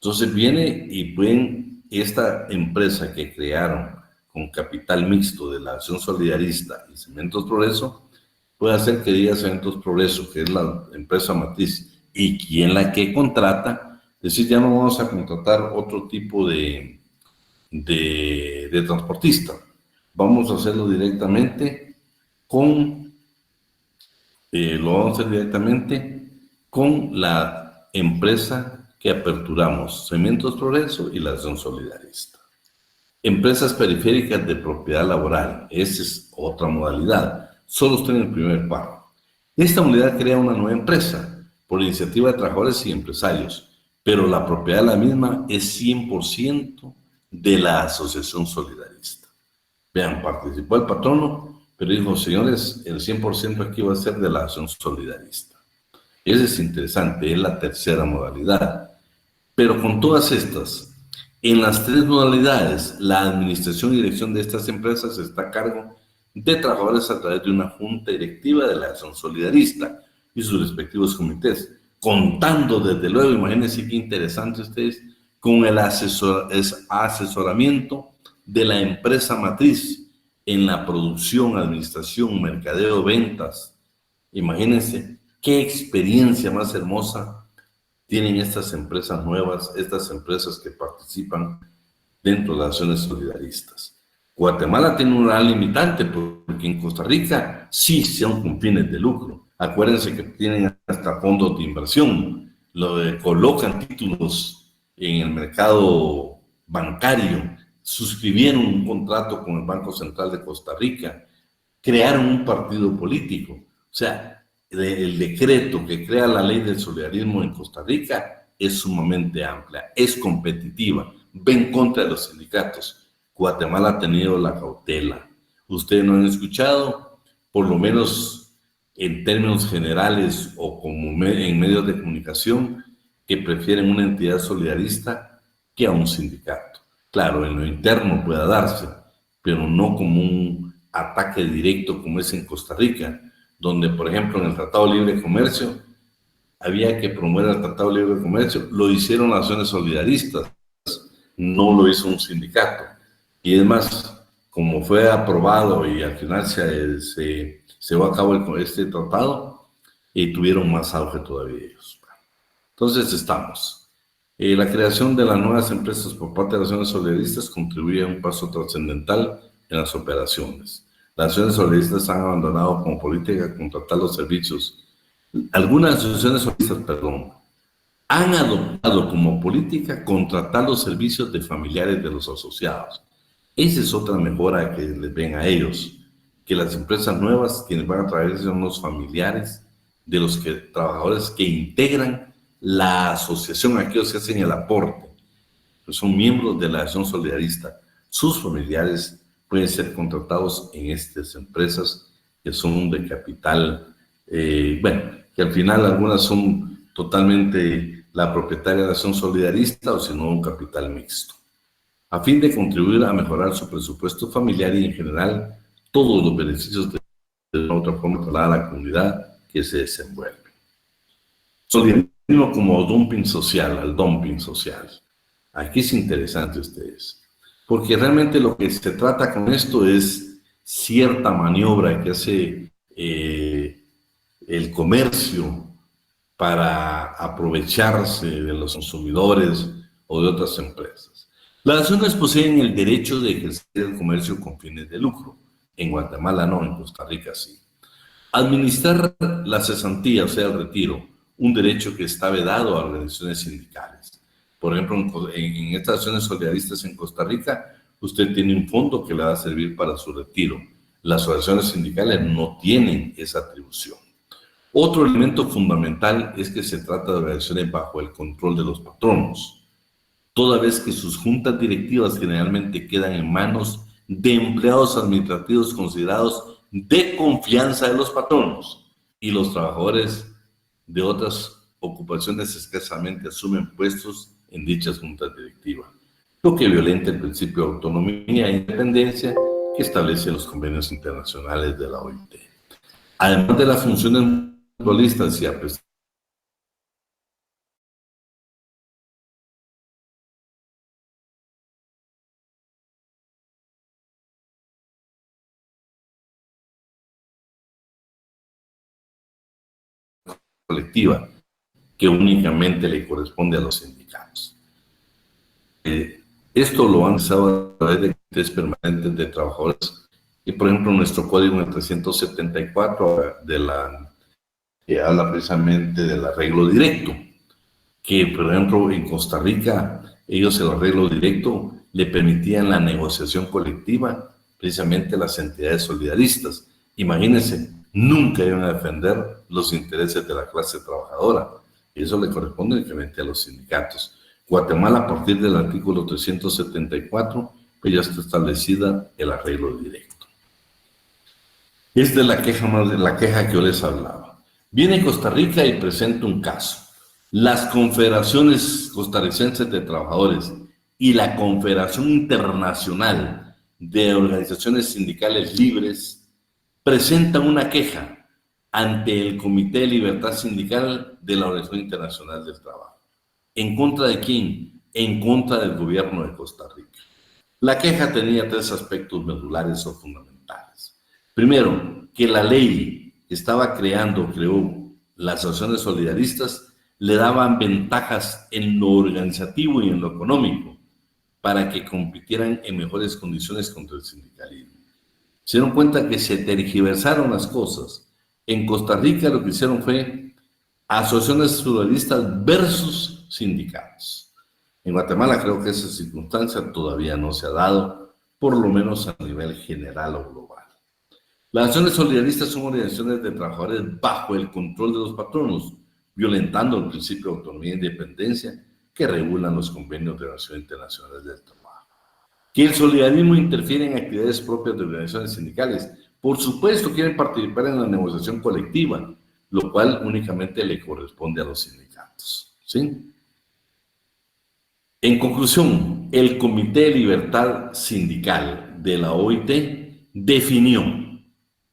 Entonces viene y ven esta empresa que crearon con capital mixto de la acción solidarista y Cementos Progreso, puede hacer que diga Cementos Progreso, que es la empresa matriz, y quien la que contrata, es decir, ya no vamos a contratar otro tipo de transportista. Vamos a hacerlo directamente con la empresa que aperturamos, Cementos Progreso y la acción solidarista. Empresas periféricas de propiedad laboral, esa es otra modalidad, solo estoy en el primer párrafo. Esta unidad crea una nueva empresa por iniciativa de trabajadores y empresarios, pero la propiedad de la misma es 100% de la asociación solidarista. Vean, participó el patrono, pero dijo, señores, el 100% aquí va a ser de la acción solidarista. Ese es interesante, es la tercera modalidad. Pero con todas estas, en las tres modalidades, la administración y dirección de estas empresas está a cargo de trabajadores a través de una junta directiva de la acción solidarista y sus respectivos comités, contando desde luego, imagínense qué interesante ustedes, con el asesoramiento de la empresa matriz en la producción, administración, mercadeo, ventas. Imagínense qué experiencia más hermosa tienen estas empresas nuevas, estas empresas que participan dentro de las acciones solidaristas. Guatemala tiene un gran limitante porque en Costa Rica sí son con fines de lucro. Acuérdense que tienen hasta fondos de inversión, colocan títulos en el mercado bancario, suscribieron un contrato con el Banco Central de Costa Rica, crearon un partido político. O sea, el decreto que crea la ley del solidarismo en Costa Rica es sumamente amplia, es competitiva, va en contra de los sindicatos. Guatemala ha tenido la cautela. Ustedes no han escuchado, por lo menos en términos generales o como en medios de comunicación, que prefieren una entidad solidarista que a un sindicato. Claro, en lo interno puede darse, pero no como un ataque directo como es en Costa Rica, donde, por ejemplo, en el Tratado de Libre Comercio, había que promover el Tratado de Libre Comercio, lo hicieron las acciones solidaristas, no lo hizo un sindicato. Y es más, como fue aprobado y al final se llevó a cabo este tratado, y tuvieron más auge todavía ellos. Entonces estamos. La creación de las nuevas empresas por parte de las acciones solidaristas contribuye a un paso trascendental en las operaciones. Las acciones solidaristas han abandonado como política contratar los servicios. Algunas asociaciones solidaristas, han adoptado como política contratar los servicios de familiares de los asociados. Esa es otra mejora que les ven a ellos, que las empresas nuevas, quienes van a traer son los familiares de los trabajadores que integran la asociación, aquellos que hacen el aporte, que son miembros de la acción solidarista. Sus familiares pueden ser contratados en estas empresas que son de capital, que al final algunas son totalmente la propietaria de la acción solidarista o si no un capital mixto, a fin de contribuir a mejorar su presupuesto familiar y en general todos los beneficios de una u otra forma para la comunidad que se desenvuelve. Solidarismo como dumping social, al dumping social. Aquí es interesante ustedes, porque realmente lo que se trata con esto es cierta maniobra que hace el comercio para aprovecharse de los consumidores o de otras empresas. Las naciones poseen el derecho de ejercer el comercio con fines de lucro. En Guatemala no, en Costa Rica sí. Administrar la cesantía, o sea, el retiro, un derecho que está vedado a organizaciones sindicales. Por ejemplo, en estas acciones solidaristas en Costa Rica, usted tiene un fondo que le va a servir para su retiro. Las organizaciones sindicales no tienen esa atribución. Otro elemento fundamental es que se trata de organizaciones bajo el control de los patronos, toda vez que sus juntas directivas generalmente quedan en manos de empleados administrativos considerados de confianza de los patronos, y los trabajadores de otras ocupaciones escasamente asumen puestos en dichas juntas directivas, lo que violenta el principio de autonomía e independencia que establecen los convenios internacionales de la OIT. Además de las funciones mutualistas y apreciadas colectiva, que únicamente le corresponde a los sindicatos. Esto lo han usado a través de comités permanentes de trabajadores, y por ejemplo nuestro código en el 374 habla precisamente del arreglo directo, que por ejemplo en Costa Rica ellos el arreglo directo le permitían la negociación colectiva precisamente a las entidades solidaristas. Imagínense, nunca iban a defender los intereses de la clase trabajadora, y eso le corresponde únicamente a los sindicatos. Guatemala, a partir del artículo 374, pues ya está establecida el arreglo directo. Esta es la queja que yo les hablaba. Viene Costa Rica y presenta un caso. Las confederaciones costarricenses de trabajadores y la Confederación Internacional de Organizaciones Sindicales Libres presentan una queja ante el Comité de Libertad Sindical de la Organización Internacional del Trabajo. ¿En contra de quién? En contra del gobierno de Costa Rica. La queja tenía tres aspectos medulares o fundamentales. Primero, que la ley que creó las asociaciones solidaristas le daban ventajas en lo organizativo y en lo económico para que compitieran en mejores condiciones contra el sindicalismo. Se dieron cuenta que se tergiversaron las cosas. En Costa Rica lo que hicieron fue asociaciones solidaristas versus sindicatos. En Guatemala creo que esa circunstancia todavía no se ha dado, por lo menos a nivel general o global. Las acciones solidaristas son organizaciones de trabajadores bajo el control de los patronos, violentando el principio de autonomía e independencia que regulan los convenios de Organización Internacional del Trabajo. Que el solidarismo interfiere en actividades propias de organizaciones sindicales. Por supuesto, quieren participar en la negociación colectiva, lo cual únicamente le corresponde a los sindicatos, ¿sí? En conclusión, el Comité de Libertad Sindical de la OIT definió,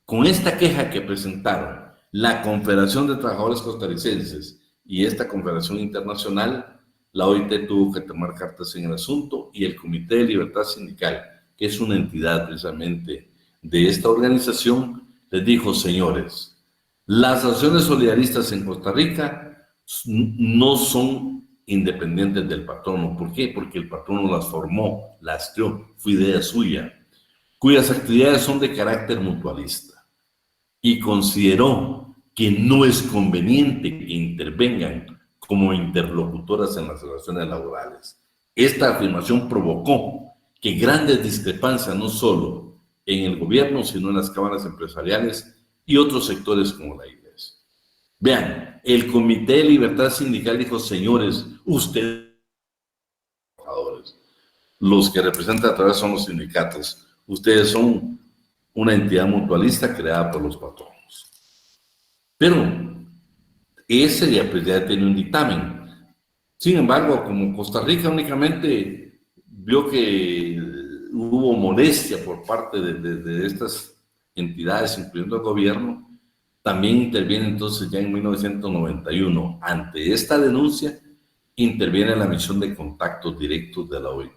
con esta queja que presentaron la Confederación de Trabajadores Costarricenses y esta Confederación Internacional, la OIT tuvo que tomar cartas en el asunto, y el Comité de Libertad Sindical, que es una entidad precisamente de esta organización, les dijo: señores, las asociaciones solidaristas en Costa Rica no son independientes del patrono. ¿Por qué? Porque el patrono las formó, las creó, fue idea suya, cuyas actividades son de carácter mutualista, y consideró que no es conveniente que intervengan como interlocutoras en las relaciones laborales. Esta afirmación provocó que grandes discrepancias, no solo en el gobierno, sino en las cámaras empresariales y otros sectores como la iglesia. Vean, el Comité de Libertad Sindical dijo: señores, ustedes, trabajadores, los que representan a través son los sindicatos, ustedes son una entidad mutualista creada por los patronos. Pero ese ya tiene un dictamen. Sin embargo, como Costa Rica únicamente vio que hubo molestia por parte de estas entidades, incluyendo el gobierno, también interviene entonces ya en 1991. Ante esta denuncia, interviene la misión de contactos directos de la OIT.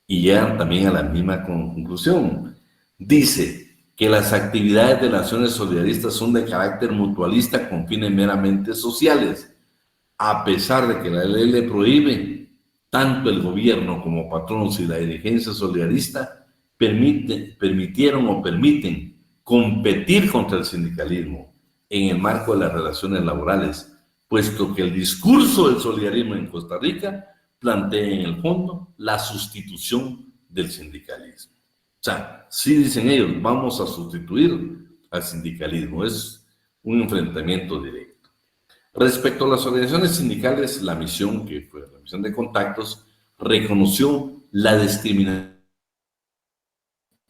Y llegan también a la misma conclusión. Dice que las actividades de las acciones solidaristas son de carácter mutualista con fines meramente sociales, a pesar de que la ley le prohíbe. Tanto el gobierno como patronos y la dirigencia solidarista permitieron o permiten competir contra el sindicalismo en el marco de las relaciones laborales, puesto que el discurso del solidarismo en Costa Rica plantea en el fondo la sustitución del sindicalismo. O sea, sí dicen ellos, vamos a sustituir al sindicalismo, es un enfrentamiento directo. Respecto a las organizaciones sindicales, la misión, que fue la misión de contactos, reconoció la discriminación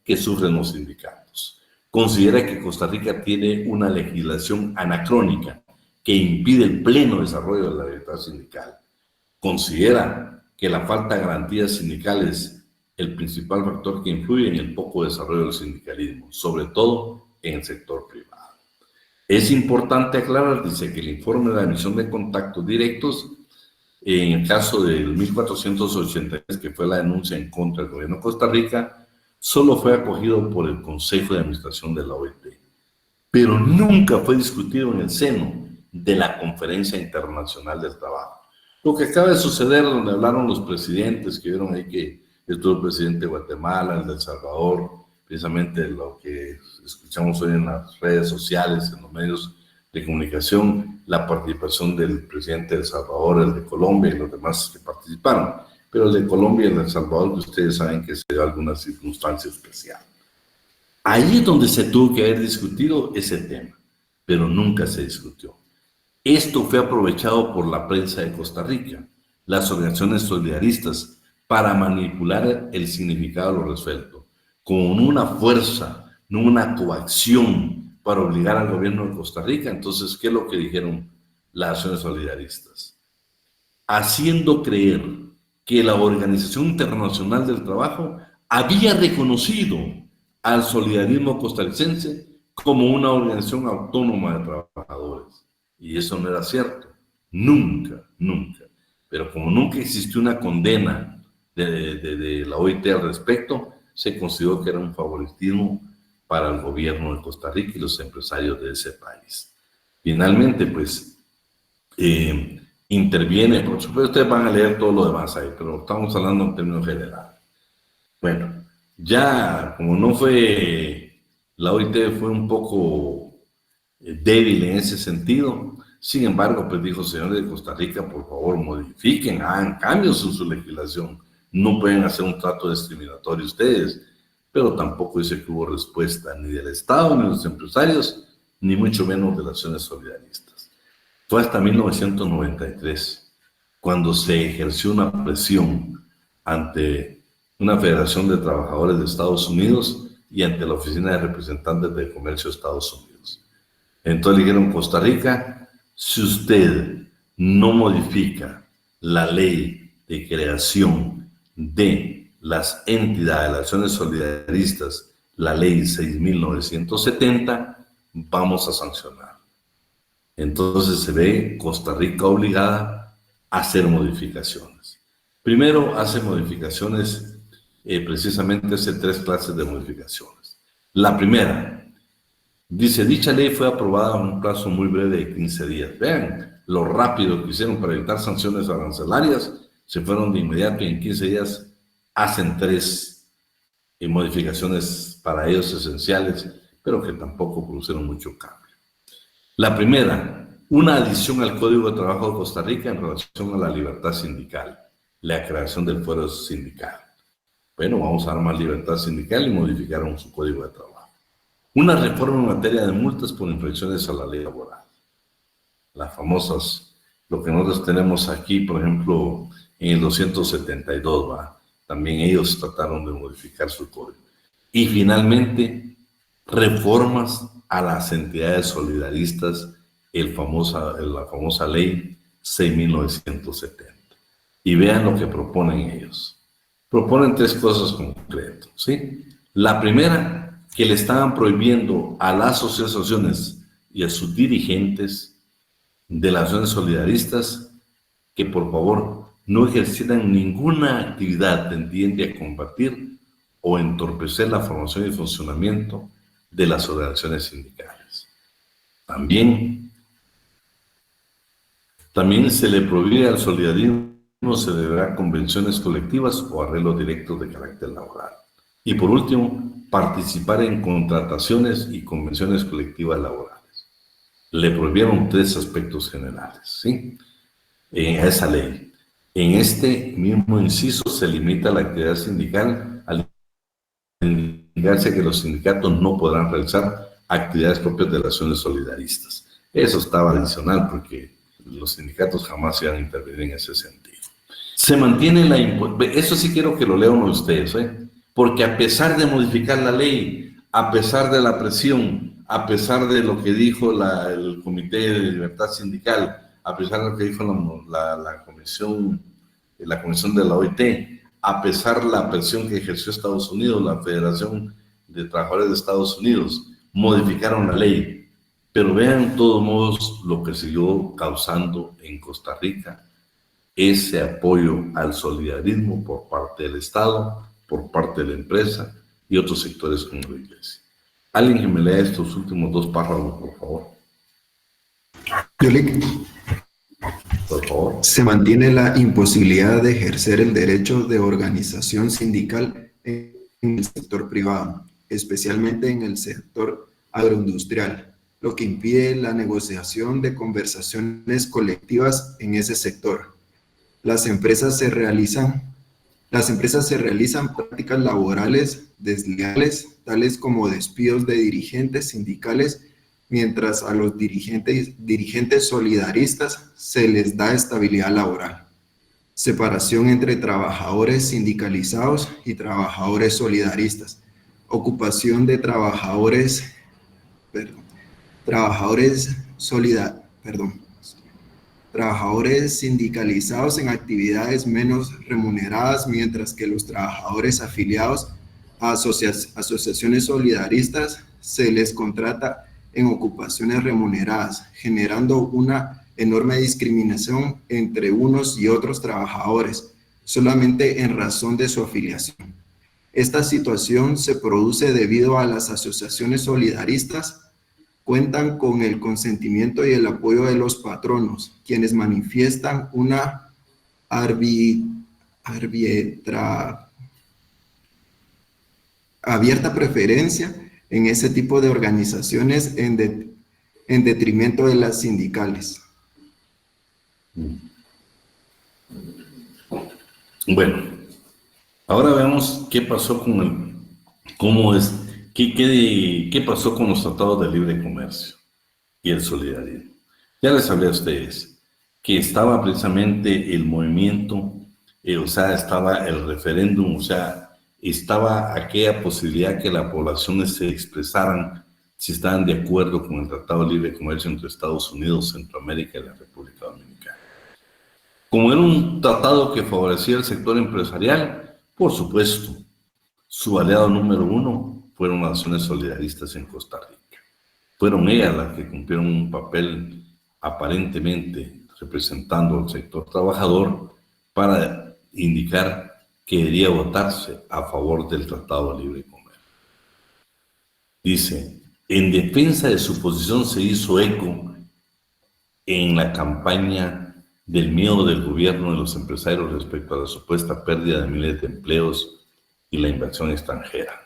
que sufren los sindicatos. Considera que Costa Rica tiene una legislación anacrónica que impide el pleno desarrollo de la libertad sindical. Considera que la falta de garantías sindicales es el principal factor que influye en el poco desarrollo del sindicalismo, sobre todo en el sector privado. Es importante aclarar, dice, que el informe de la misión de contactos directos, en el caso del 1483, que fue la denuncia en contra del gobierno de Costa Rica, solo fue acogido por el Consejo de Administración de la OIT, pero nunca fue discutido en el seno de la Conferencia Internacional del Trabajo. Lo que acaba de suceder, donde hablaron los presidentes, que vieron ahí que estuvo el presidente de Guatemala, el de El Salvador, precisamente lo que escuchamos hoy en las redes sociales, en los medios de comunicación, la participación del presidente de El Salvador, el de Colombia y los demás que participaron. Pero el de Colombia y el de El Salvador, que ustedes saben que se dio alguna circunstancia especial. Ahí es donde se tuvo que haber discutido ese tema, pero nunca se discutió. Esto fue aprovechado por la prensa de Costa Rica, las organizaciones solidaristas, para manipular el significado de lo resuelto, con una fuerza, no una coacción para obligar al gobierno de Costa Rica. Entonces, ¿qué es lo que dijeron las acciones solidaristas? Haciendo creer que la Organización Internacional del Trabajo había reconocido al solidarismo costarricense como una organización autónoma de trabajadores. Y eso no era cierto. Nunca, nunca. Pero como nunca existió una condena de la OIT al respecto, se consideró que era un favoritismo para el gobierno de Costa Rica y los empresarios de ese país. Finalmente, pues, interviene, por supuesto, ustedes van a leer todo lo demás ahí, pero estamos hablando en términos generales. Bueno, ya como no fue, la OIT fue un poco débil en ese sentido. Sin embargo, pues dijo, señores de Costa Rica, por favor, modifiquen, hagan cambios en su legislación. No pueden hacer un trato discriminatorio ustedes, pero tampoco dice que hubo respuesta ni del Estado, ni de los empresarios, ni mucho menos de las acciones solidaristas. Fue hasta 1993, cuando se ejerció una presión ante una Federación de Trabajadores de Estados Unidos y ante la Oficina de Representantes de Comercio de Estados Unidos. Entonces le dijeron, Costa Rica, si usted no modifica la ley de creación de las entidades, las acciones solidaristas, la ley 6.970, vamos a sancionar. Entonces se ve Costa Rica obligada a hacer modificaciones. Primero hace modificaciones, precisamente hace 3 clases de modificaciones. La primera, dice, dicha ley fue aprobada en un plazo muy breve de 15 días. Vean lo rápido que hicieron para evitar sanciones arancelarias. Se fueron de inmediato y en 15 días hacen 3 modificaciones para ellos esenciales, pero que tampoco produjeron mucho cambio. La primera, una adición al Código de Trabajo de Costa Rica en relación a la libertad sindical, la creación del fuero sindical. Bueno, vamos a dar más libertad sindical y modificaron su Código de Trabajo. Una reforma en materia de multas por infracciones a la ley laboral. Las famosas, lo que nosotros tenemos aquí, por ejemplo, en el 272, ¿va? También ellos trataron de modificar su código. Y finalmente, reformas a las entidades solidaristas, la famosa ley 6.970. Y vean lo que proponen ellos. Proponen 3 cosas concretas, ¿sí? La primera, que le estaban prohibiendo a las asociaciones y a sus dirigentes de las acciones solidaristas que por favor no ejercieran ninguna actividad tendiente a combatir o entorpecer la formación y funcionamiento de las organizaciones sindicales. También se le prohíbe al solidarismo celebrar convenciones colectivas o arreglos directos de carácter laboral. Y por último, participar en contrataciones y convenciones colectivas laborales. Le prohibieron 3 aspectos generales, ¿sí? A esa ley. En este mismo inciso se limita la actividad sindical al indicarse que los sindicatos no podrán realizar actividades propias de las acciones solidaristas. Eso estaba adicional porque los sindicatos jamás se van a intervenir en ese sentido. Se mantiene eso sí quiero que lo lean ustedes, porque a pesar de modificar la ley, a pesar de la presión, a pesar de lo que dijo el Comité de Libertad Sindical, a pesar de lo que dijo la comisión de la OIT, a pesar de la presión que ejerció Estados Unidos, la Federación de Trabajadores de Estados Unidos, modificaron la ley. Pero vean, de todos modos, lo que siguió causando en Costa Rica ese apoyo al solidarismo por parte del Estado, por parte de la empresa y otros sectores como la iglesia. Alguien que me lea estos últimos 2 párrafos, por favor. Yolic. Por favor. Se mantiene la imposibilidad de ejercer el derecho de organización sindical en el sector privado, especialmente en el sector agroindustrial, lo que impide la negociación de conversaciones colectivas en ese sector. Las empresas se realizan prácticas laborales desleales, tales como despidos de dirigentes sindicales, mientras a los dirigentes solidaristas se les da estabilidad laboral. Separación entre trabajadores sindicalizados y trabajadores solidaristas. Ocupación de trabajadores sindicalizados en actividades menos remuneradas, mientras que los trabajadores afiliados a asociaciones solidaristas se les contrata en ocupaciones remuneradas, generando una enorme discriminación entre unos y otros trabajadores, solamente en razón de su afiliación. Esta situación se produce debido a las asociaciones solidaristas cuentan con el consentimiento y el apoyo de los patronos, quienes manifiestan una abierta preferencia en ese tipo de organizaciones en detrimento de las sindicales. Bueno, ahora veamos qué pasó qué pasó con los tratados de libre comercio y el solidarismo. Ya les hablé a ustedes que estaba precisamente el movimiento, estaba el referéndum, estaba aquella posibilidad que la población se expresaran si estaban de acuerdo con el Tratado de Libre Comercio entre Estados Unidos, Centroamérica y la República Dominicana. Como era un tratado que favorecía al sector empresarial, por supuesto, su aliado número 1 fueron las naciones solidaristas en Costa Rica. Fueron ellas las que cumplieron un papel aparentemente representando al sector trabajador para indicar que debería votarse a favor del Tratado de Libre Comercio. Dice, en defensa de su posición se hizo eco en la campaña del miedo del gobierno y los empresarios respecto a la supuesta pérdida de miles de empleos y la inversión extranjera.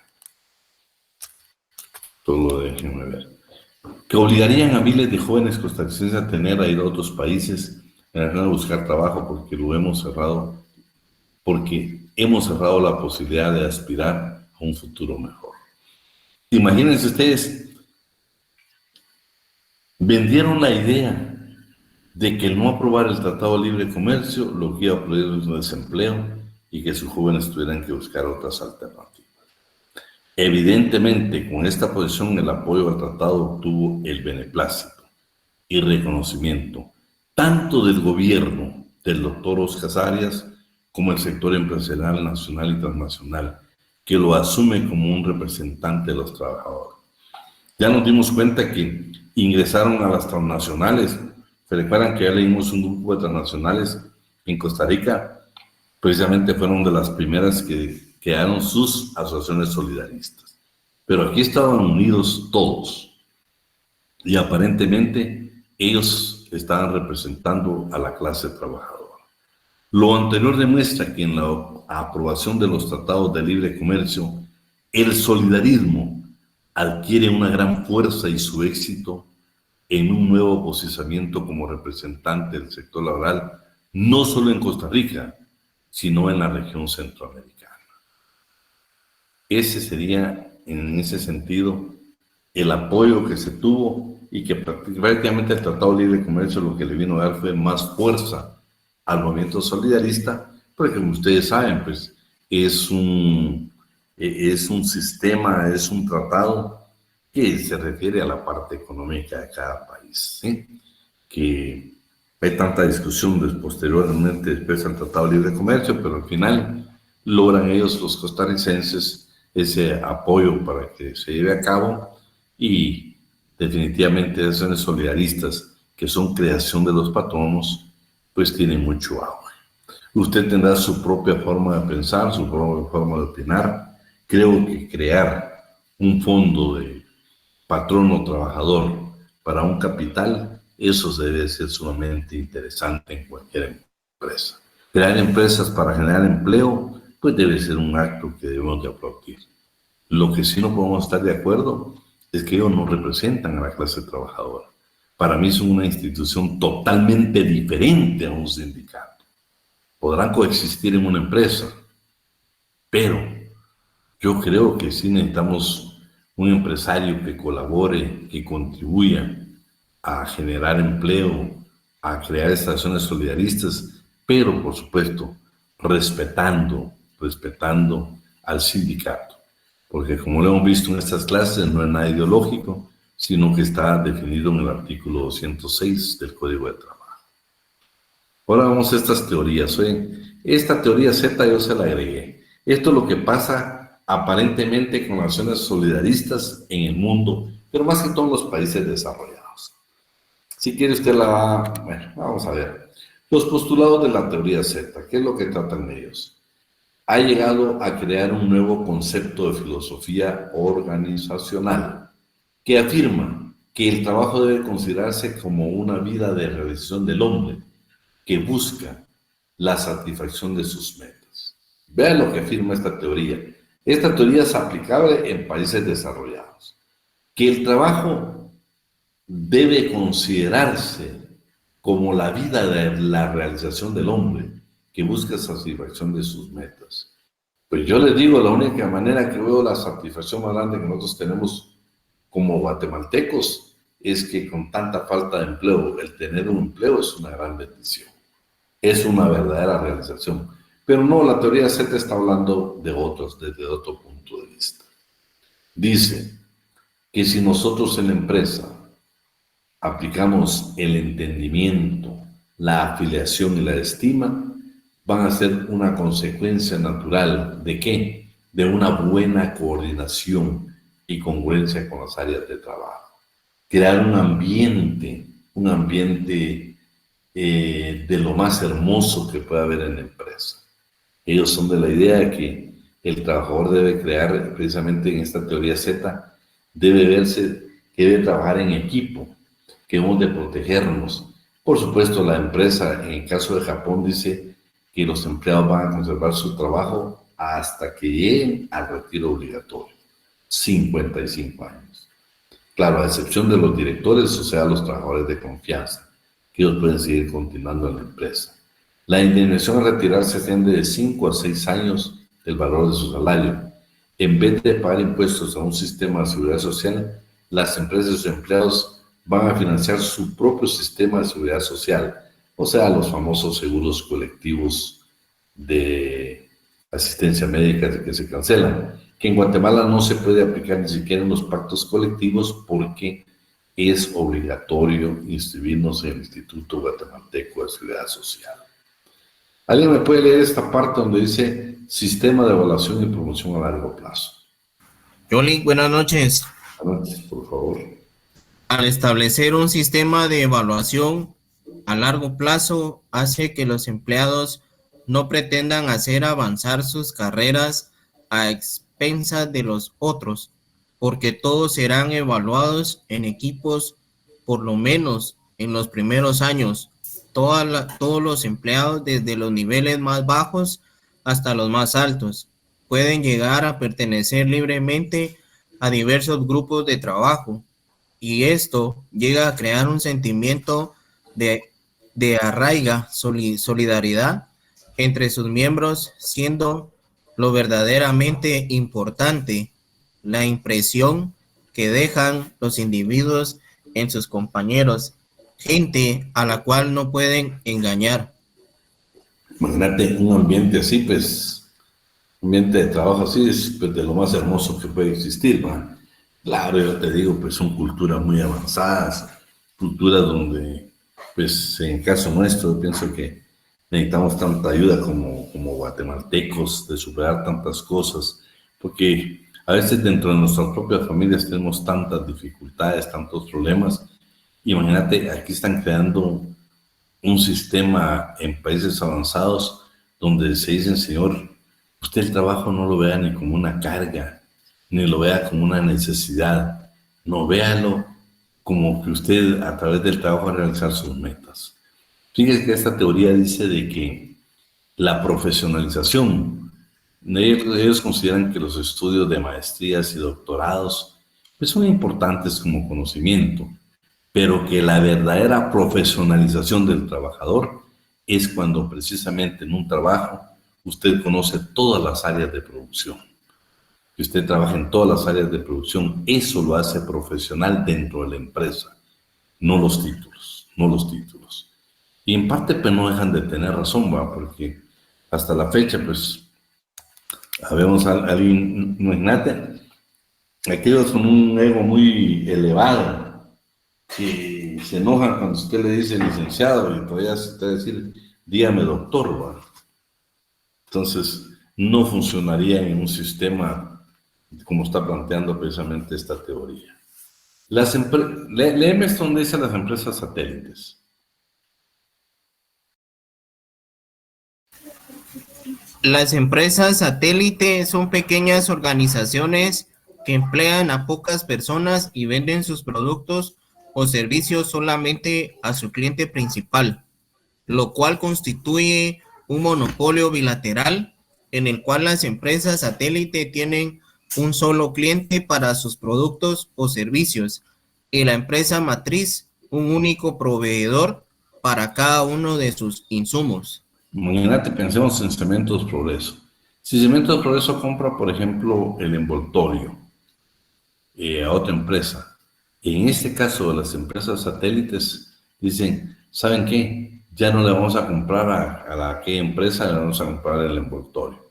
Todo déjenme ver. Que obligarían a miles de jóvenes costarricenses a tener a ir a otros países a buscar trabajo porque hemos cerrado la posibilidad de aspirar a un futuro mejor. Imagínense ustedes, vendieron la idea de que el no aprobar el Tratado de Libre Comercio lo que iba a producir un desempleo y que sus jóvenes tuvieran que buscar otras alternativas. Evidentemente, con esta posición, el apoyo al tratado obtuvo el beneplácito y reconocimiento tanto del gobierno del doctor Oscar Arias como el sector empresarial nacional y transnacional, que lo asume como un representante de los trabajadores. Ya nos dimos cuenta que ingresaron a las transnacionales. Se recuerdan que ya leímos un grupo de transnacionales en Costa Rica, precisamente fueron de las primeras que crearon sus asociaciones solidaristas. Pero aquí estaban unidos todos y aparentemente ellos estaban representando a la clase trabajadora. Lo anterior demuestra que en la aprobación de los tratados de libre comercio, el solidarismo adquiere una gran fuerza y su éxito en un nuevo posicionamiento como representante del sector laboral, no solo en Costa Rica, sino en la región centroamericana. Ese sería, en ese sentido, el apoyo que se tuvo y que prácticamente el Tratado de Libre Comercio lo que le vino a dar fue más fuerza al movimiento solidarista, porque como ustedes saben, pues es un sistema, es un tratado que se refiere a la parte económica de cada país, ¿sí? Que hay tanta discusión posteriormente después del Tratado de Libre Comercio, pero al final logran ellos, los costarricenses, ese apoyo para que se lleve a cabo y definitivamente esas acciones solidaristas que son creación de los patronos, pues tienen mucho auge. Usted tendrá su propia forma de pensar, su propia forma de opinar. Creo que crear un fondo de patrono trabajador para un capital, eso debe ser sumamente interesante en cualquier empresa. Crear empresas para generar empleo, pues debe ser un acto que debemos de aplaudir. Lo que sí no podemos estar de acuerdo es que ellos no representan a la clase trabajadora. Para mí son una institución totalmente diferente a un sindicato. Podrán coexistir en una empresa, pero yo creo que sí necesitamos un empresario que colabore, que contribuya a generar empleo, a crear estaciones solidaristas, pero por supuesto respetando al sindicato, porque como lo hemos visto en estas clases no es nada ideológico, sino que está definido en el artículo 206 del Código de Trabajo. Ahora vamos a estas teorías. Esta teoría Z yo se la agregué. Esto es lo que pasa aparentemente con las acciones solidaristas en el mundo, pero más que todo en los países desarrollados. Si quiere usted la va... Bueno, vamos a ver. Los postulados de la teoría Z, ¿qué es lo que tratan ellos? Ha llegado a crear un nuevo concepto de filosofía organizacional que afirma que el trabajo debe considerarse como una vida de realización del hombre que busca la satisfacción de sus metas. Vean lo que afirma esta teoría. Esta teoría es aplicable en países desarrollados. Que el trabajo debe considerarse como la vida de la realización del hombre que busca satisfacción de sus metas. Pues yo les digo, la única manera que veo la satisfacción más grande que nosotros tenemos como guatemaltecos es que con tanta falta de empleo, el tener un empleo es una gran bendición. Es una verdadera realización. Pero no, la teoría Z está hablando de otros, desde otro punto de vista. Dice que si nosotros en la empresa aplicamos el entendimiento, la afiliación y la estima, van a ser una consecuencia natural ¿de qué? De una buena coordinación y congruencia con las áreas de trabajo. Crear un ambiente de lo más hermoso que pueda haber en la empresa. Ellos son de la idea de que el trabajador debe crear, precisamente en esta teoría Z, debe verse que debe trabajar en equipo, que hemos de protegernos. Por supuesto, la empresa, en el caso de Japón, dice que los empleados van a conservar su trabajo hasta que lleguen al retiro obligatorio, 55 años. Claro, a excepción de los directores, o sea, los trabajadores de confianza, que ellos pueden seguir continuando en la empresa. La indemnización a retirarse asciende de 5 a 6 años del valor de su salario. En vez de pagar impuestos a un sistema de seguridad social, las empresas y sus empleados van a financiar su propio sistema de seguridad social, o sea, los famosos seguros colectivos de asistencia médica que se cancelan, que en Guatemala no se puede aplicar ni siquiera en los pactos colectivos porque es obligatorio inscribirnos en el Instituto Guatemalteco de Seguridad Social. ¿Alguien me puede leer esta parte donde dice Sistema de Evaluación y Promoción a Largo Plazo? Yoli, buenas noches. Buenas noches, por favor. Al establecer un sistema de evaluación a largo plazo, hace que los empleados no pretendan hacer avanzar sus carreras a expensas de los otros, porque todos serán evaluados en equipos por lo menos en los primeros años. Todos los empleados, desde los niveles más bajos hasta los más altos, pueden llegar a pertenecer libremente a diversos grupos de trabajo, y esto llega a crear un sentimiento de arraiga, solidaridad entre sus miembros, siendo lo verdaderamente importante la impresión que dejan los individuos en sus compañeros, gente a la cual no pueden engañar. Imagínate un ambiente así, pues, un ambiente de trabajo así es pues, de lo más hermoso que puede existir, ¿va? Claro, yo te digo, pues son culturas muy avanzadas, culturas donde, pues en caso nuestro, yo pienso que necesitamos tanta ayuda como guatemaltecos de superar tantas cosas, porque a veces dentro de nuestras propias familias tenemos tantas dificultades, tantos problemas. Imagínate, aquí están creando un sistema en países avanzados donde se dicen, señor, usted el trabajo no lo vea ni como una carga, ni lo vea como una necesidad, no, véalo como que usted a través del trabajo va a realizar sus metas. Fíjese que esta teoría dice de que la profesionalización, ellos consideran que los estudios de maestrías y doctorados pues son importantes como conocimiento, pero que la verdadera profesionalización del trabajador es cuando precisamente en un trabajo usted conoce todas las áreas de producción. Que usted trabaja en todas las áreas de producción, eso lo hace profesional dentro de la empresa, no los títulos, no los títulos. Y en parte pues no dejan de tener razón, ¿va? Porque hasta la fecha pues habemos a alguien, imagínate, aquellos con un ego muy elevado, que se enojan cuando usted le dice licenciado y todavía se está a decir, dígame doctor, ¿va? Entonces no funcionaría en un sistema como está planteando precisamente esta teoría. Léeme esto donde dice las empresas satélites. Las empresas satélite son pequeñas organizaciones que emplean a pocas personas y venden sus productos o servicios solamente a su cliente principal, lo cual constituye un monopolio bilateral en el cual las empresas satélite tienen un solo cliente para sus productos o servicios y la empresa matriz un único proveedor para cada uno de sus insumos. Imagínate, pensemos en Cementos Progreso. Si Cementos Progreso compra, por ejemplo, el envoltorio a otra empresa, en este caso las empresas satélites dicen, ¿saben qué? Ya no le vamos a comprar a la que empresa, le vamos a comprar el envoltorio.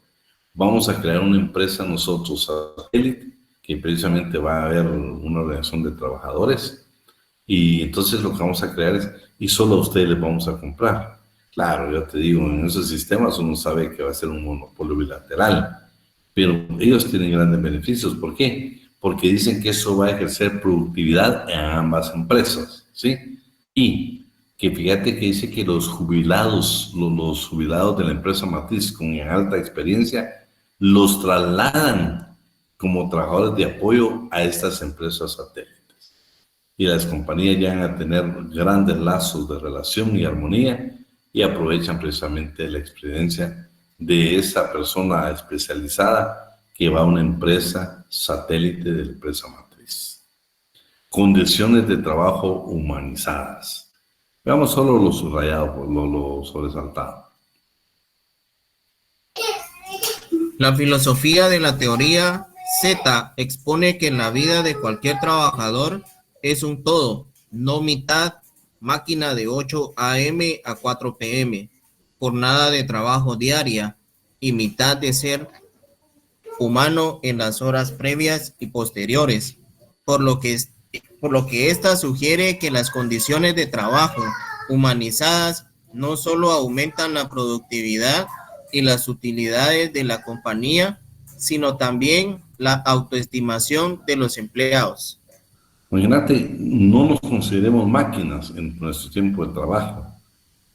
Vamos a crear una empresa nosotros satélite, que precisamente va a haber una organización de trabajadores, y entonces lo que vamos a crear es, y solo a ustedes les vamos a comprar. Claro, ya te digo, en esos sistemas uno sabe que va a ser un monopolio bilateral, pero ellos tienen grandes beneficios. ¿Por qué? Porque dicen que eso va a ejercer productividad en ambas empresas, ¿sí? Y que fíjate que dice que los jubilados de la empresa matriz con alta experiencia los trasladan como trabajadores de apoyo a estas empresas satélites. Y las compañías llegan a tener grandes lazos de relación y armonía y aprovechan precisamente la experiencia de esa persona especializada que va a una empresa satélite de la empresa matriz. Condiciones de trabajo humanizadas. Veamos solo lo subrayado, lo sobresaltado. La filosofía de la teoría Z expone que en la vida de cualquier trabajador es un todo, no mitad, máquina de 8 a.m. a 4 p.m., jornada de trabajo diaria y mitad de ser humano en las horas previas y posteriores, por lo que esta sugiere que las condiciones de trabajo humanizadas no solo aumentan la productividad y las utilidades de la compañía, sino también la autoestimación de los empleados. Imagínate, no nos consideremos máquinas en nuestro tiempo de trabajo,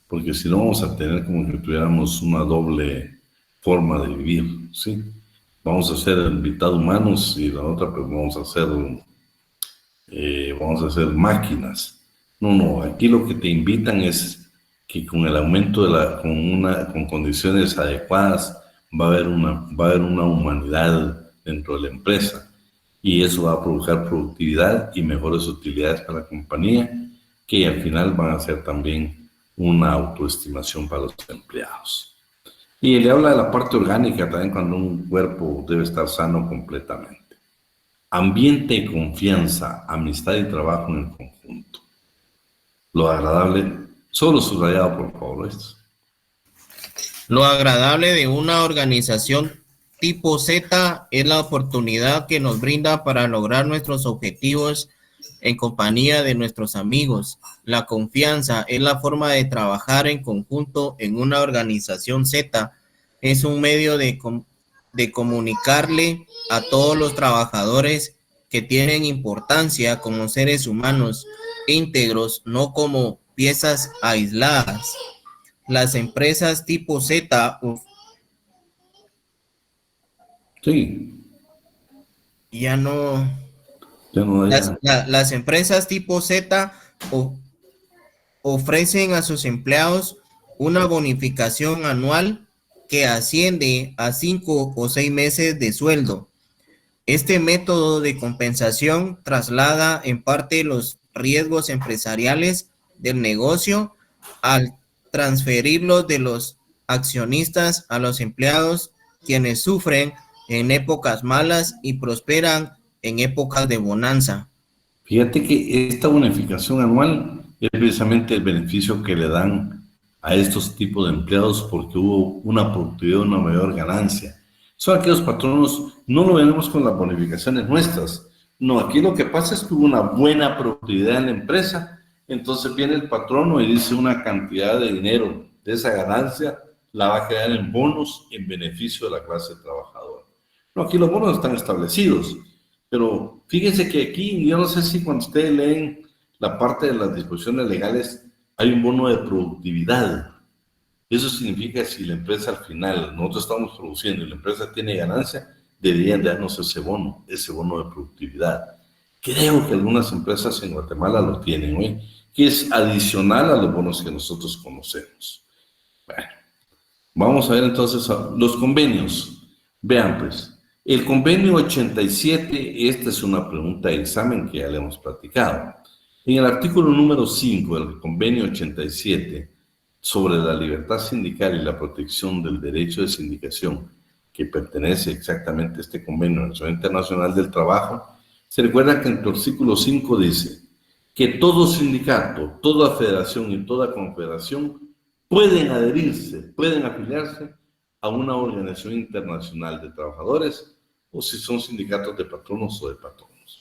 porque si no vamos a tener como que tuviéramos una doble forma de vivir, ¿sí? vamos a ser mitad humanos y la otra pues vamos a hacer máquinas. No, aquí lo que te invitan es que con el aumento con condiciones adecuadas va a haber una humanidad dentro de la empresa, y eso va a provocar productividad y mejores utilidades para la compañía, que al final van a ser también una autoestimación para los empleados. Y le habla de la parte orgánica también, cuando un cuerpo debe estar sano completamente. Ambiente de confianza, amistad y trabajo en el conjunto. Lo agradable, solo subrayado por favor esto. Lo agradable de una organización tipo Z es la oportunidad que nos brinda para lograr nuestros objetivos en compañía de nuestros amigos. La confianza es la forma de trabajar en conjunto en una organización Z. Es un medio de comunicarle a todos los trabajadores que tienen importancia como seres humanos íntegros, no como piezas aisladas. Las empresas tipo Z las empresas tipo Z ofrecen a sus empleados una bonificación anual que asciende a 5 o 6 meses de sueldo. Este método de compensación traslada en parte los riesgos empresariales del negocio al transferirlos de los accionistas a los empleados, quienes sufren en épocas malas y prosperan en épocas de bonanza. Fíjate que esta bonificación anual es precisamente el beneficio que le dan a estos tipos de empleados, porque hubo una productividad, una mayor ganancia. Son aquellos patronos, no lo vemos con las bonificaciones nuestras. No, aquí lo que pasa es que hubo una buena productividad en la empresa, entonces viene el patrono y dice una cantidad de dinero de esa ganancia la va a quedar en bonos en beneficio de la clase trabajadora. No, aquí los bonos están establecidos, pero fíjense que aquí, yo no sé si cuando ustedes leen la parte de las disposiciones legales, hay un bono de productividad. Eso significa si la empresa al final, nosotros estamos produciendo y la empresa tiene ganancia, deberían darnos ese bono de productividad. Creo que algunas empresas en Guatemala lo tienen hoy, que es adicional a los bonos que nosotros conocemos. Bueno, vamos a ver entonces los convenios. Vean pues, el convenio 87, esta es una pregunta de examen que ya le hemos platicado. En el artículo número 5 del convenio 87, sobre la libertad sindical y la protección del derecho de sindicación, que pertenece exactamente a este convenio de la Organización Internacional del Trabajo, se recuerda que en el artículo 5 dice que todo sindicato, toda federación y toda confederación pueden afiliarse a una organización internacional de trabajadores, o si son sindicatos de patronos o de patronos.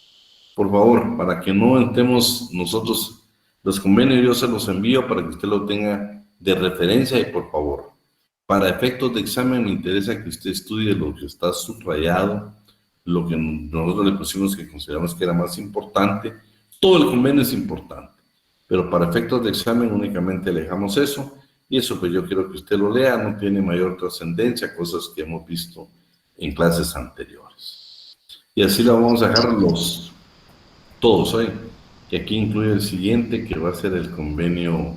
Por favor, para que no entremos nosotros, los convenios yo se los envío para que usted lo tenga de referencia, y por favor, para efectos de examen me interesa que usted estudie lo que está subrayado, lo que nosotros le pusimos que consideramos que era más importante. Todo el convenio es importante, pero para efectos de examen únicamente le dejamos eso, y eso pues yo quiero que usted lo lea, no tiene mayor trascendencia, cosas que hemos visto en clases anteriores. Y así lo vamos a dejar todos hoy, que aquí incluye el siguiente, que va a ser el convenio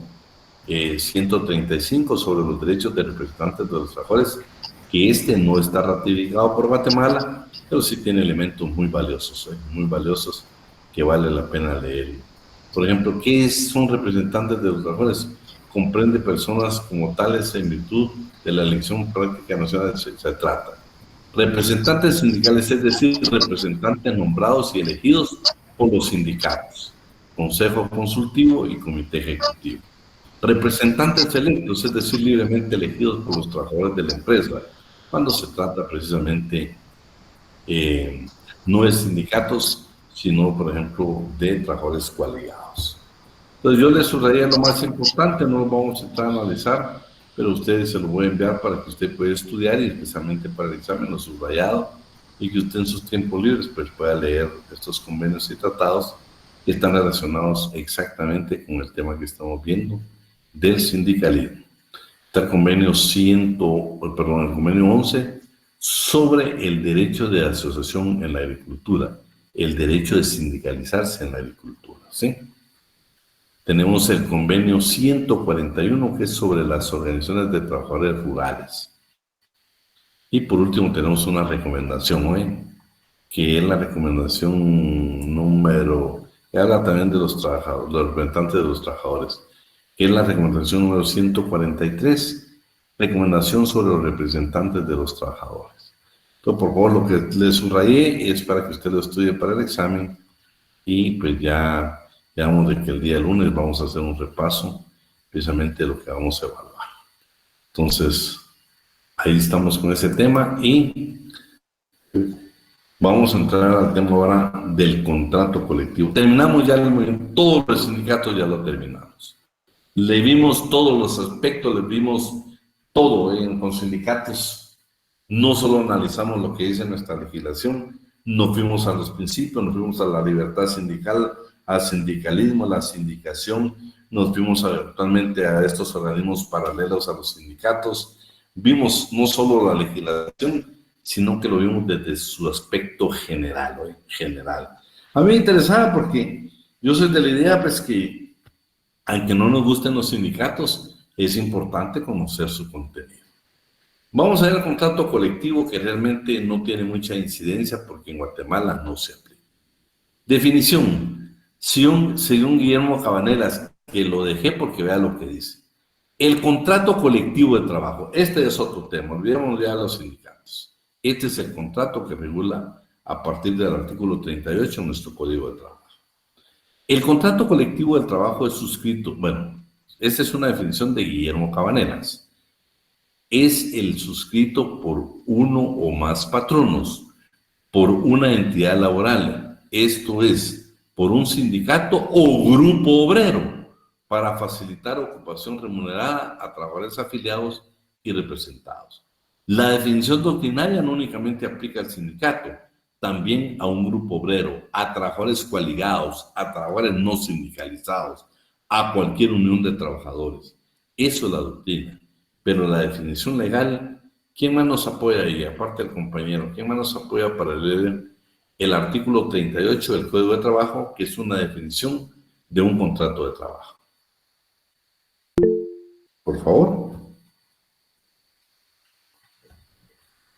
135 sobre los derechos de representantes de los trabajadores, que este no está ratificado por Guatemala, pero sí tiene elementos muy valiosos que vale la pena leer. Por ejemplo, ¿qué son representantes de los trabajadores? Comprende personas como tales en virtud de la elección práctica nacional, se trata. Representantes sindicales, es decir, representantes nombrados y elegidos por los sindicatos, consejo consultivo y comité ejecutivo. Representantes electos, es decir, libremente elegidos por los trabajadores de la empresa, cuando se trata precisamente no de sindicatos, sino, por ejemplo, de trabajadores colegiados. Entonces, yo les subrayé lo más importante, no lo vamos a entrar a analizar, pero ustedes se lo voy a enviar para que usted pueda estudiar, y especialmente para el examen, lo subrayado, y que usted en sus tiempos libres pues, pueda leer estos convenios y tratados que están relacionados exactamente con el tema que estamos viendo del sindicalismo. Está el convenio el convenio 11 sobre el derecho de asociación en la agricultura, el derecho de sindicalizarse en la agricultura, ¿sí? Tenemos el convenio 141, que es sobre las organizaciones de trabajadores rurales. Y por último tenemos una recomendación hoy, que es la recomendación número, que habla también de los trabajadores, los representantes de los trabajadores, que es la recomendación número 143, recomendación sobre los representantes de los trabajadores. Entonces, por favor, lo que les subrayé es para que usted lo estudie para el examen y pues ya digamos de que el día lunes vamos a hacer un repaso precisamente de lo que vamos a evaluar. Entonces, ahí estamos con ese tema y vamos a entrar al tema ahora del contrato colectivo. Terminamos ya todos los sindicatos, ya lo terminamos. Le vimos todos los aspectos, le vimos todo con sindicatos. No solo analizamos lo que dice nuestra legislación, nos fuimos a los principios, nos fuimos a la libertad sindical, al sindicalismo, a la sindicación, nos fuimos actualmente a estos organismos paralelos a los sindicatos. Vimos no solo la legislación, sino que lo vimos desde su aspecto general, general. A mí me interesaba porque yo soy de la idea pues que, aunque no nos gusten los sindicatos, es importante conocer su contenido. Vamos a ver el contrato colectivo, que realmente no tiene mucha incidencia porque en Guatemala no se aplica. Definición. Según Guillermo Cabanelas, que lo dejé porque vea lo que dice. El contrato colectivo de trabajo, este es otro tema, olvidemos ya los sindicatos. Este es el contrato que regula a partir del artículo 38 de nuestro Código de Trabajo. El contrato colectivo de trabajo es suscrito, bueno, esta es una definición de Guillermo Cabanelas. Es el suscrito por uno o más patronos, por una entidad laboral, esto es, por un sindicato o grupo obrero, para facilitar ocupación remunerada a trabajadores afiliados y representados. La definición doctrinaria no únicamente aplica al sindicato, también a un grupo obrero, a trabajadores coaligados, a trabajadores no sindicalizados, a cualquier unión de trabajadores. Eso es la doctrina. Pero la definición legal, ¿quién más nos apoya ahí? Aparte del compañero, ¿quién más nos apoya para leer el artículo 38 del Código de Trabajo, que es una definición de un contrato de trabajo? Por favor.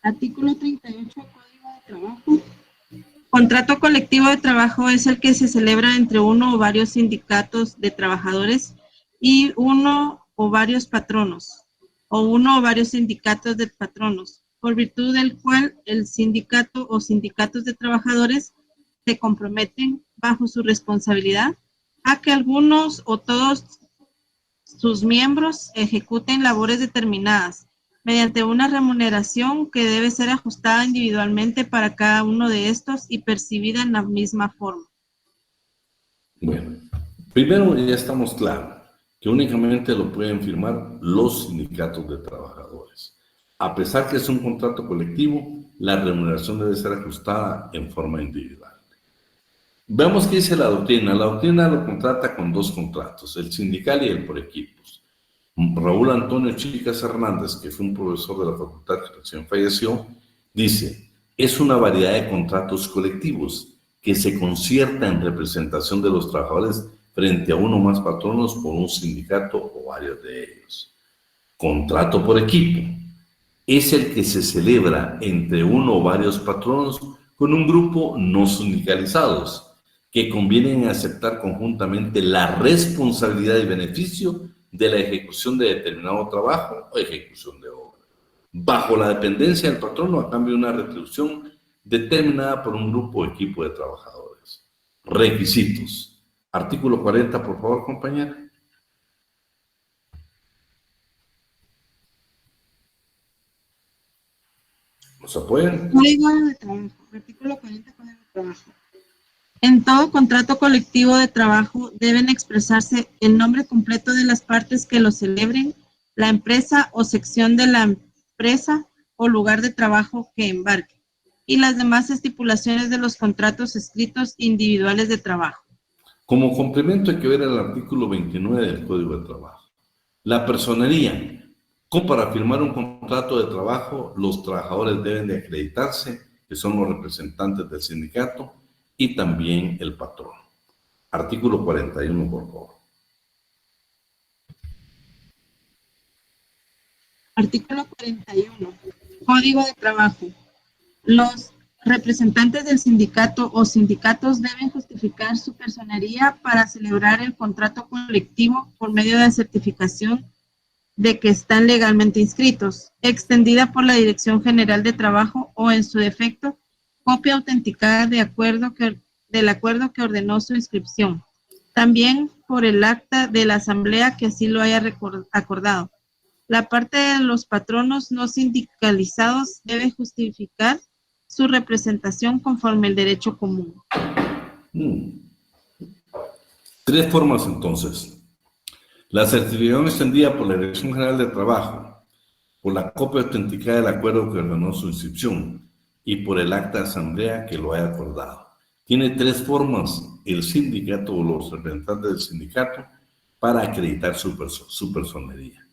Artículo 38 del Código de Trabajo. Contrato colectivo de trabajo es el que se celebra entre uno o varios sindicatos de trabajadores y uno o varios patronos, o uno o varios sindicatos de patronos, por virtud del cual el sindicato o sindicatos de trabajadores se comprometen bajo su responsabilidad a que algunos o todos sus miembros ejecuten labores determinadas mediante una remuneración que debe ser ajustada individualmente para cada uno de estos y percibida en la misma forma. Bueno, primero ya estamos claros que únicamente lo pueden firmar los sindicatos de trabajadores. A pesar que es un contrato colectivo, la remuneración debe ser ajustada en forma individual. Veamos qué dice la doctrina. La doctrina lo contrata con dos contratos, el sindical y el por equipos. Raúl Antonio Chicas Hernández, que fue un profesor de la Facultad que recién falleció, dice, es una variedad de contratos colectivos que se concierta en representación de los trabajadores frente a uno o más patronos por un sindicato o varios de ellos. Contrato por equipo es el que se celebra entre uno o varios patronos con un grupo no sindicalizados que convienen aceptar conjuntamente la responsabilidad y beneficio de la ejecución de determinado trabajo o ejecución de obra, bajo la dependencia del patrono a cambio de una retribución determinada por un grupo o equipo de trabajadores. Requisitos. Artículo 40, por favor, compañera. ¿Nos apoyan? Código de Trabajo. Artículo 40, Código de Trabajo. En todo contrato colectivo de trabajo deben expresarse el nombre completo de las partes que lo celebren, la empresa o sección de la empresa o lugar de trabajo que embarque, y las demás estipulaciones de los contratos escritos individuales de trabajo. Como complemento hay que ver el artículo 29 del Código de Trabajo. La personería Como para firmar un contrato de trabajo, los trabajadores deben de acreditarse, que son los representantes del sindicato, y también el patrón. Artículo 41, por favor. Artículo 41. Código de trabajo. Los representantes del sindicato o sindicatos deben justificar su personería para celebrar el contrato colectivo por medio de certificación de que están legalmente inscritos, extendida por la Dirección General de Trabajo o, en su defecto, copia autenticada del acuerdo que ordenó su inscripción. También por el acta de la asamblea que así lo haya acordado. La parte de los patronos no sindicalizados debe justificar su representación conforme el derecho común. 3 formas entonces. La certificación extendida por la Dirección General de Trabajo, por la copia autenticada del acuerdo que ordenó su inscripción y por el acta de asamblea que lo haya acordado. Tiene 3 formas el sindicato o los representantes del sindicato para acreditar su personería.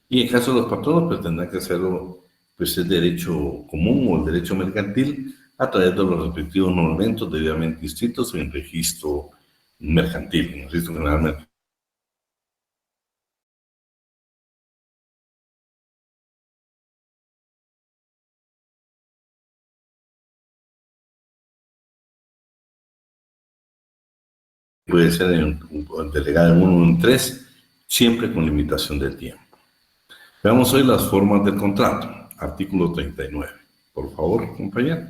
Y en caso de los patronos, pues tendrán que hacerlo, pues el derecho común o el derecho mercantil a través de los respectivos monumentos debidamente inscritos en el registro mercantil, en el registro general mercantil. Puede ser un delegado en 1 o en 3, siempre con limitación de tiempo. Veamos hoy las formas del contrato. Artículo 39. Por favor, compañero.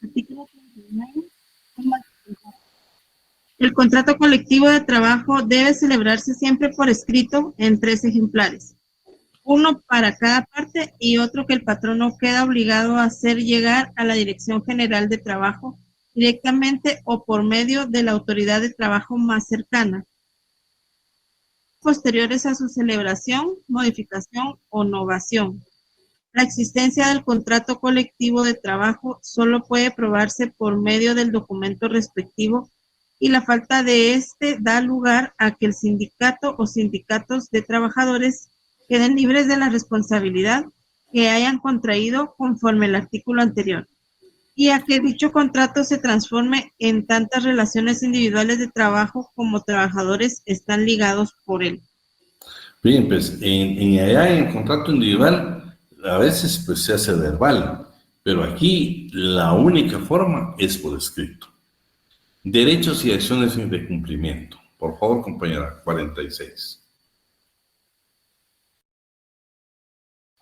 Artículo 39. El contrato colectivo de trabajo debe celebrarse siempre por escrito en 3 ejemplares. Uno para cada parte y otro que el patrono queda obligado a hacer llegar a la Dirección General de Trabajo directamente o por medio de la autoridad de trabajo más cercana, posteriores a su celebración, modificación o novación. La existencia del contrato colectivo de trabajo solo puede probarse por medio del documento respectivo y la falta de este da lugar a que el sindicato o sindicatos de trabajadores queden libres de la responsabilidad que hayan contraído conforme al artículo anterior, y a que dicho contrato se transforme en tantas relaciones individuales de trabajo como trabajadores están ligados por él. Bien, pues allá en el contrato individual a veces pues se hace verbal, pero aquí la única forma es por escrito. Derechos y acciones de cumplimiento. Por favor, compañera, 46.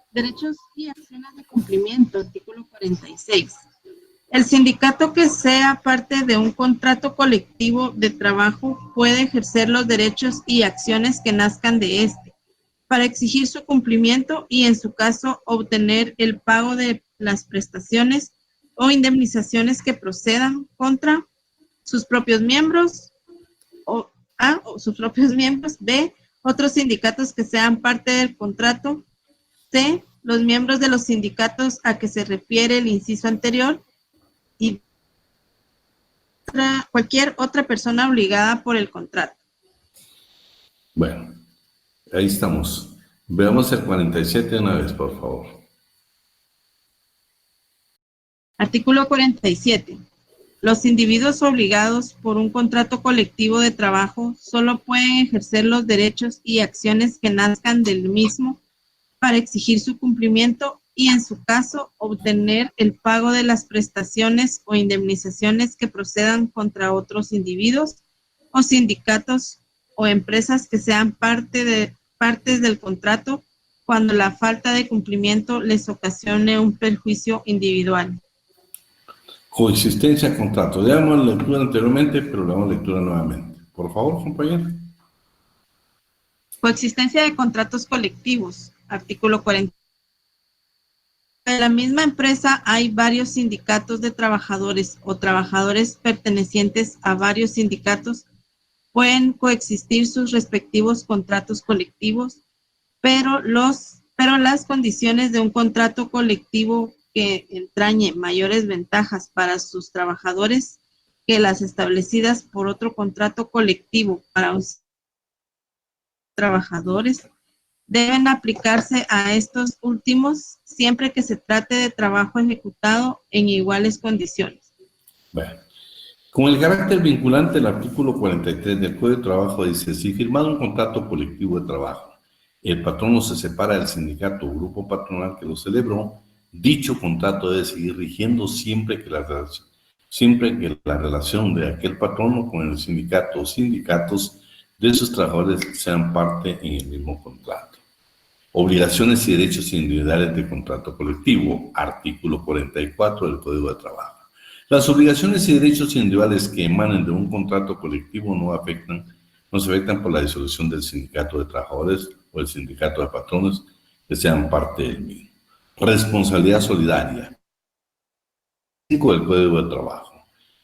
Derechos y acciones de cumplimiento, artículo 46. El sindicato que sea parte de un contrato colectivo de trabajo puede ejercer los derechos y acciones que nazcan de este, para exigir su cumplimiento y, en su caso, obtener el pago de las prestaciones o indemnizaciones que procedan contra sus propios miembros, o A, o sus propios miembros, B, otros sindicatos que sean parte del contrato, C, los miembros de los sindicatos a que se refiere el inciso anterior, y cualquier otra persona obligada por el contrato. Bueno, ahí estamos. Veamos el 47 de una vez, por favor. Artículo 47. Los individuos obligados por un contrato colectivo de trabajo solo pueden ejercer los derechos y acciones que nazcan del mismo para exigir su cumplimiento y, en su caso, obtener el pago de las prestaciones o indemnizaciones que procedan contra otros individuos o sindicatos o empresas que sean partes del contrato cuando la falta de cumplimiento les ocasione un perjuicio individual. Coexistencia, contrato. Ya damos lectura anteriormente, pero le damos lectura nuevamente. Por favor, compañero. Coexistencia de contratos colectivos. Artículo 40. En la misma empresa hay varios sindicatos de trabajadores o trabajadores pertenecientes a varios sindicatos. Pueden coexistir sus respectivos contratos colectivos, pero las condiciones de un contrato colectivo que entrañe mayores ventajas para sus trabajadores que las establecidas por otro contrato colectivo para un trabajadores deben aplicarse a estos últimos siempre que se trate de trabajo ejecutado en iguales condiciones. Bueno, con el carácter vinculante del artículo 43 del Código de Trabajo dice, si firmado un contrato colectivo de trabajo, el patrono se separa del sindicato o grupo patronal que lo celebró, dicho contrato debe seguir rigiendo siempre que la relación de aquel patrono con el sindicato o sindicatos de sus trabajadores sean parte en el mismo contrato. Obligaciones y derechos individuales de contrato colectivo, artículo 44 del Código de Trabajo. Las obligaciones y derechos individuales que emanen de un contrato colectivo no se afectan por la disolución del sindicato de trabajadores o el sindicato de patrones que sean parte del mismo. Responsabilidad solidaria. 5 del Código de Trabajo.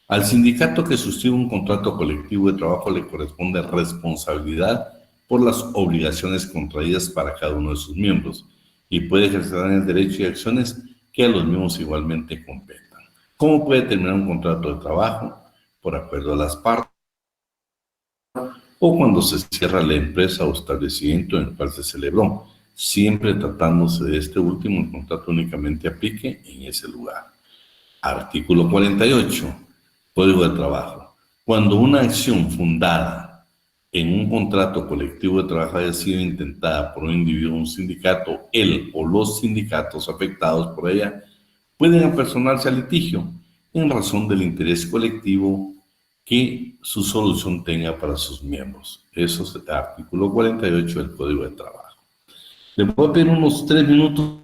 Al sindicato que suscribe un contrato colectivo de trabajo le corresponde responsabilidad por las obligaciones contraídas para cada uno de sus miembros y puede ejercer el derecho y acciones que a los mismos igualmente competan. ¿Cómo puede terminar un contrato de trabajo? Por acuerdo de las partes o cuando se cierra la empresa o establecimiento en el cual se celebró, siempre tratándose de este último, el contrato únicamente aplique en ese lugar. Artículo 48, Código de Trabajo. Cuando una acción fundada en un contrato colectivo de trabajo haya sido intentada por un individuo o un sindicato, él o los sindicatos afectados por ella pueden apersonarse al litigio en razón del interés colectivo que su solución tenga para sus miembros. Eso es el artículo 48 del Código de Trabajo. Les voy a pedir unos 3 minutos.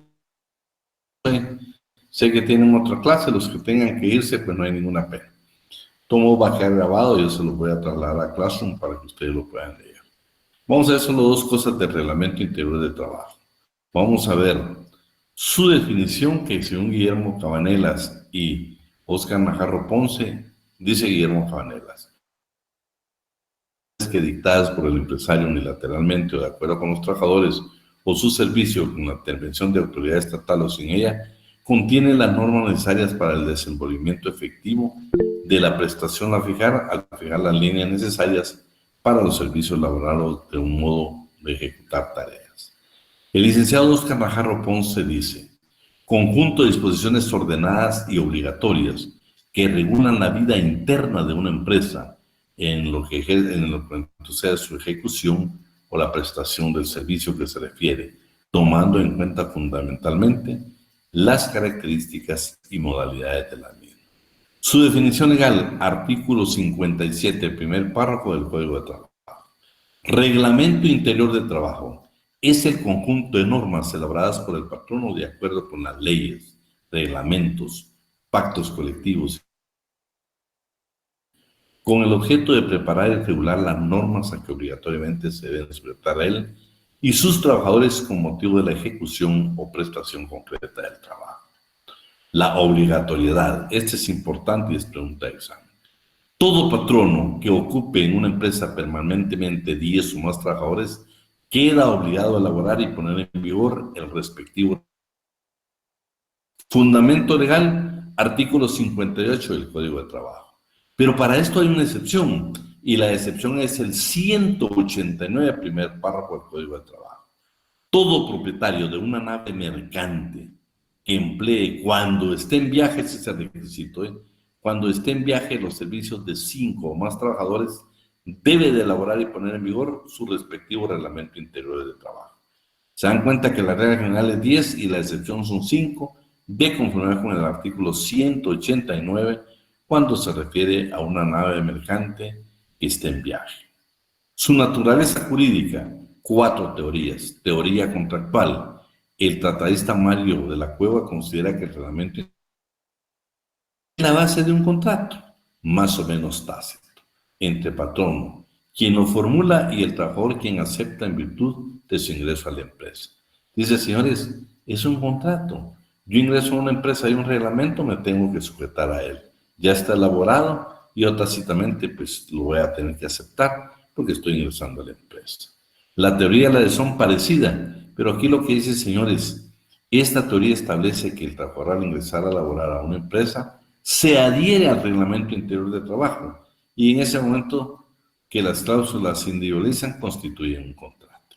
Sé que tienen otra clase, los que tengan que irse, pues no hay ninguna pena. Todo va a quedar grabado y yo se lo voy a trasladar a Classroom para que ustedes lo puedan leer. Vamos a ver solo 2 cosas del Reglamento Interior de Trabajo. Vamos a ver su definición, que según Guillermo Cabanelas y Óscar Najarro Ponce, dice Guillermo Cabanelas, que dictadas por el empresario unilateralmente o de acuerdo con los trabajadores o su servicio con la intervención de autoridad estatal o sin ella, contiene las normas necesarias para el desenvolvimiento efectivo de la prestación a fijar, al fijar las líneas necesarias para los servicios laborales de un modo de ejecutar tareas. El licenciado Óscar Najarro Ponce dice, conjunto de disposiciones ordenadas y obligatorias que regulan la vida interna de una empresa en lo que sea su ejecución o la prestación del servicio que se refiere, tomando en cuenta fundamentalmente las características y modalidades de la misma. Su definición legal, artículo 57, primer párrafo del Código de Trabajo. Reglamento Interior de Trabajo es el conjunto de normas elaboradas por el patrono de acuerdo con las leyes, reglamentos, pactos colectivos, con el objeto de preparar y regular las normas a que obligatoriamente se deben respetar a él y sus trabajadores con motivo de la ejecución o prestación concreta del trabajo. La obligatoriedad, este es importante y es pregunta de examen. Todo patrono que ocupe en una empresa permanentemente 10 o más trabajadores queda obligado a elaborar y poner en vigor el respectivo. Fundamento legal, artículo 58 del Código de Trabajo. Pero para esto hay una excepción, y la excepción es el 189, primer párrafo del Código de Trabajo. Todo propietario de una nave mercante que emplee cuando esté en viaje, ese es el requisito, cuando esté en viaje los servicios de 5 o más trabajadores, debe de elaborar y poner en vigor su respectivo reglamento interior de trabajo. Se dan cuenta que la regla general es 10 y la excepción son 5, de conformidad con el artículo 189, cuando se refiere a una nave mercante que esté en viaje. Su naturaleza jurídica, 4 teorías. Teoría contractual. El tratadista Mario de la Cueva considera que el reglamento es la base de un contrato, más o menos tácito, entre patrono, quien lo formula, y el trabajador, quien acepta en virtud de su ingreso a la empresa. Dice, señores, es un contrato. Yo ingreso a una empresa y un reglamento, me tengo que sujetar a él. Ya está elaborado y yo tácitamente pues lo voy a tener que aceptar porque estoy ingresando a la empresa. La teoría de la de son parecida, pero aquí lo que dice, señores, esta teoría establece que el trabajador al ingresar a laborar a una empresa se adhiere al reglamento interior de trabajo y en ese momento que las cláusulas se individualizan constituyen un contrato.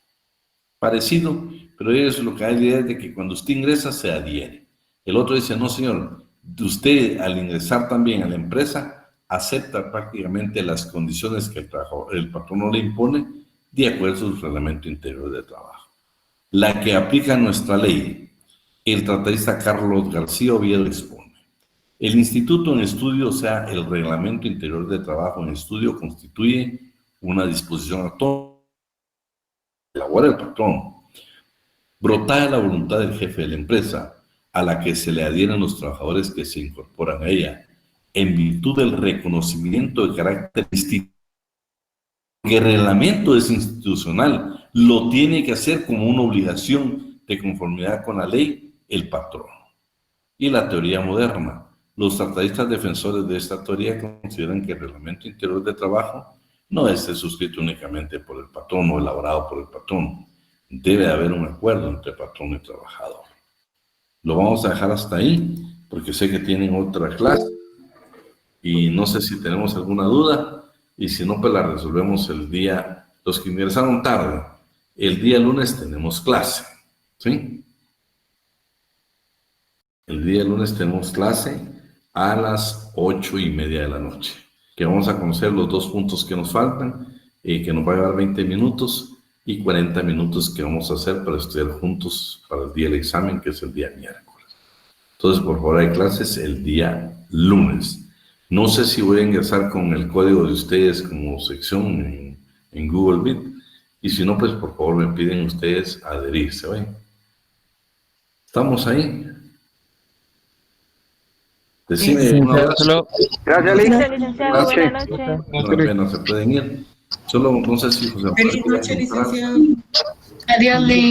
parecido, pero ellos lo que hay la idea es de que cuando usted ingresa se adhiere. El otro dice, no señor, usted al ingresar también a la empresa acepta prácticamente las condiciones que el patrono le impone de acuerdo a su reglamento interior de trabajo. La que aplica nuestra ley, el tratadista Carlos García Oviedo expone. El instituto en estudio, o sea, el reglamento interior de trabajo en estudio, constituye una disposición autónoma que elabora el patrón, brotada de la voluntad del jefe de la empresa, a la que se le adhieren los trabajadores que se incorporan a ella, en virtud del reconocimiento de carácter institucional. Que el reglamento es institucional, lo tiene que hacer como una obligación de conformidad con la ley el patrón. Y la teoría moderna. Los tratadistas defensores de esta teoría consideran que el reglamento interior de trabajo no es suscrito únicamente por el patrón o elaborado por el patrón. Debe haber un acuerdo entre patrón y trabajador. Lo vamos a dejar hasta ahí, porque sé que tienen otra clase y no sé si tenemos alguna duda, y si no, pues la resolvemos el día, los que ingresaron tarde, el día lunes tenemos clase, ¿sí? El día lunes tenemos clase a las 8:30 de la noche, que vamos a conocer los 2 puntos que nos faltan, que nos va a llevar 20 minutos y 40 minutos que vamos a hacer para estudiar juntos para el día del examen, que es el día miércoles. Entonces, por favor, hay clases el día lunes. No sé si voy a ingresar con el código de ustedes como sección en Google Meet, y si no, pues por favor me piden ustedes adherirse, ¿ven? ¿Estamos ahí? Decime. Sí, Gracias, licenciado. Gracias. Buenas noches. Apenas se pueden ir. Solo no sé si José Feliz noche, licenciado. Adiós, Lick.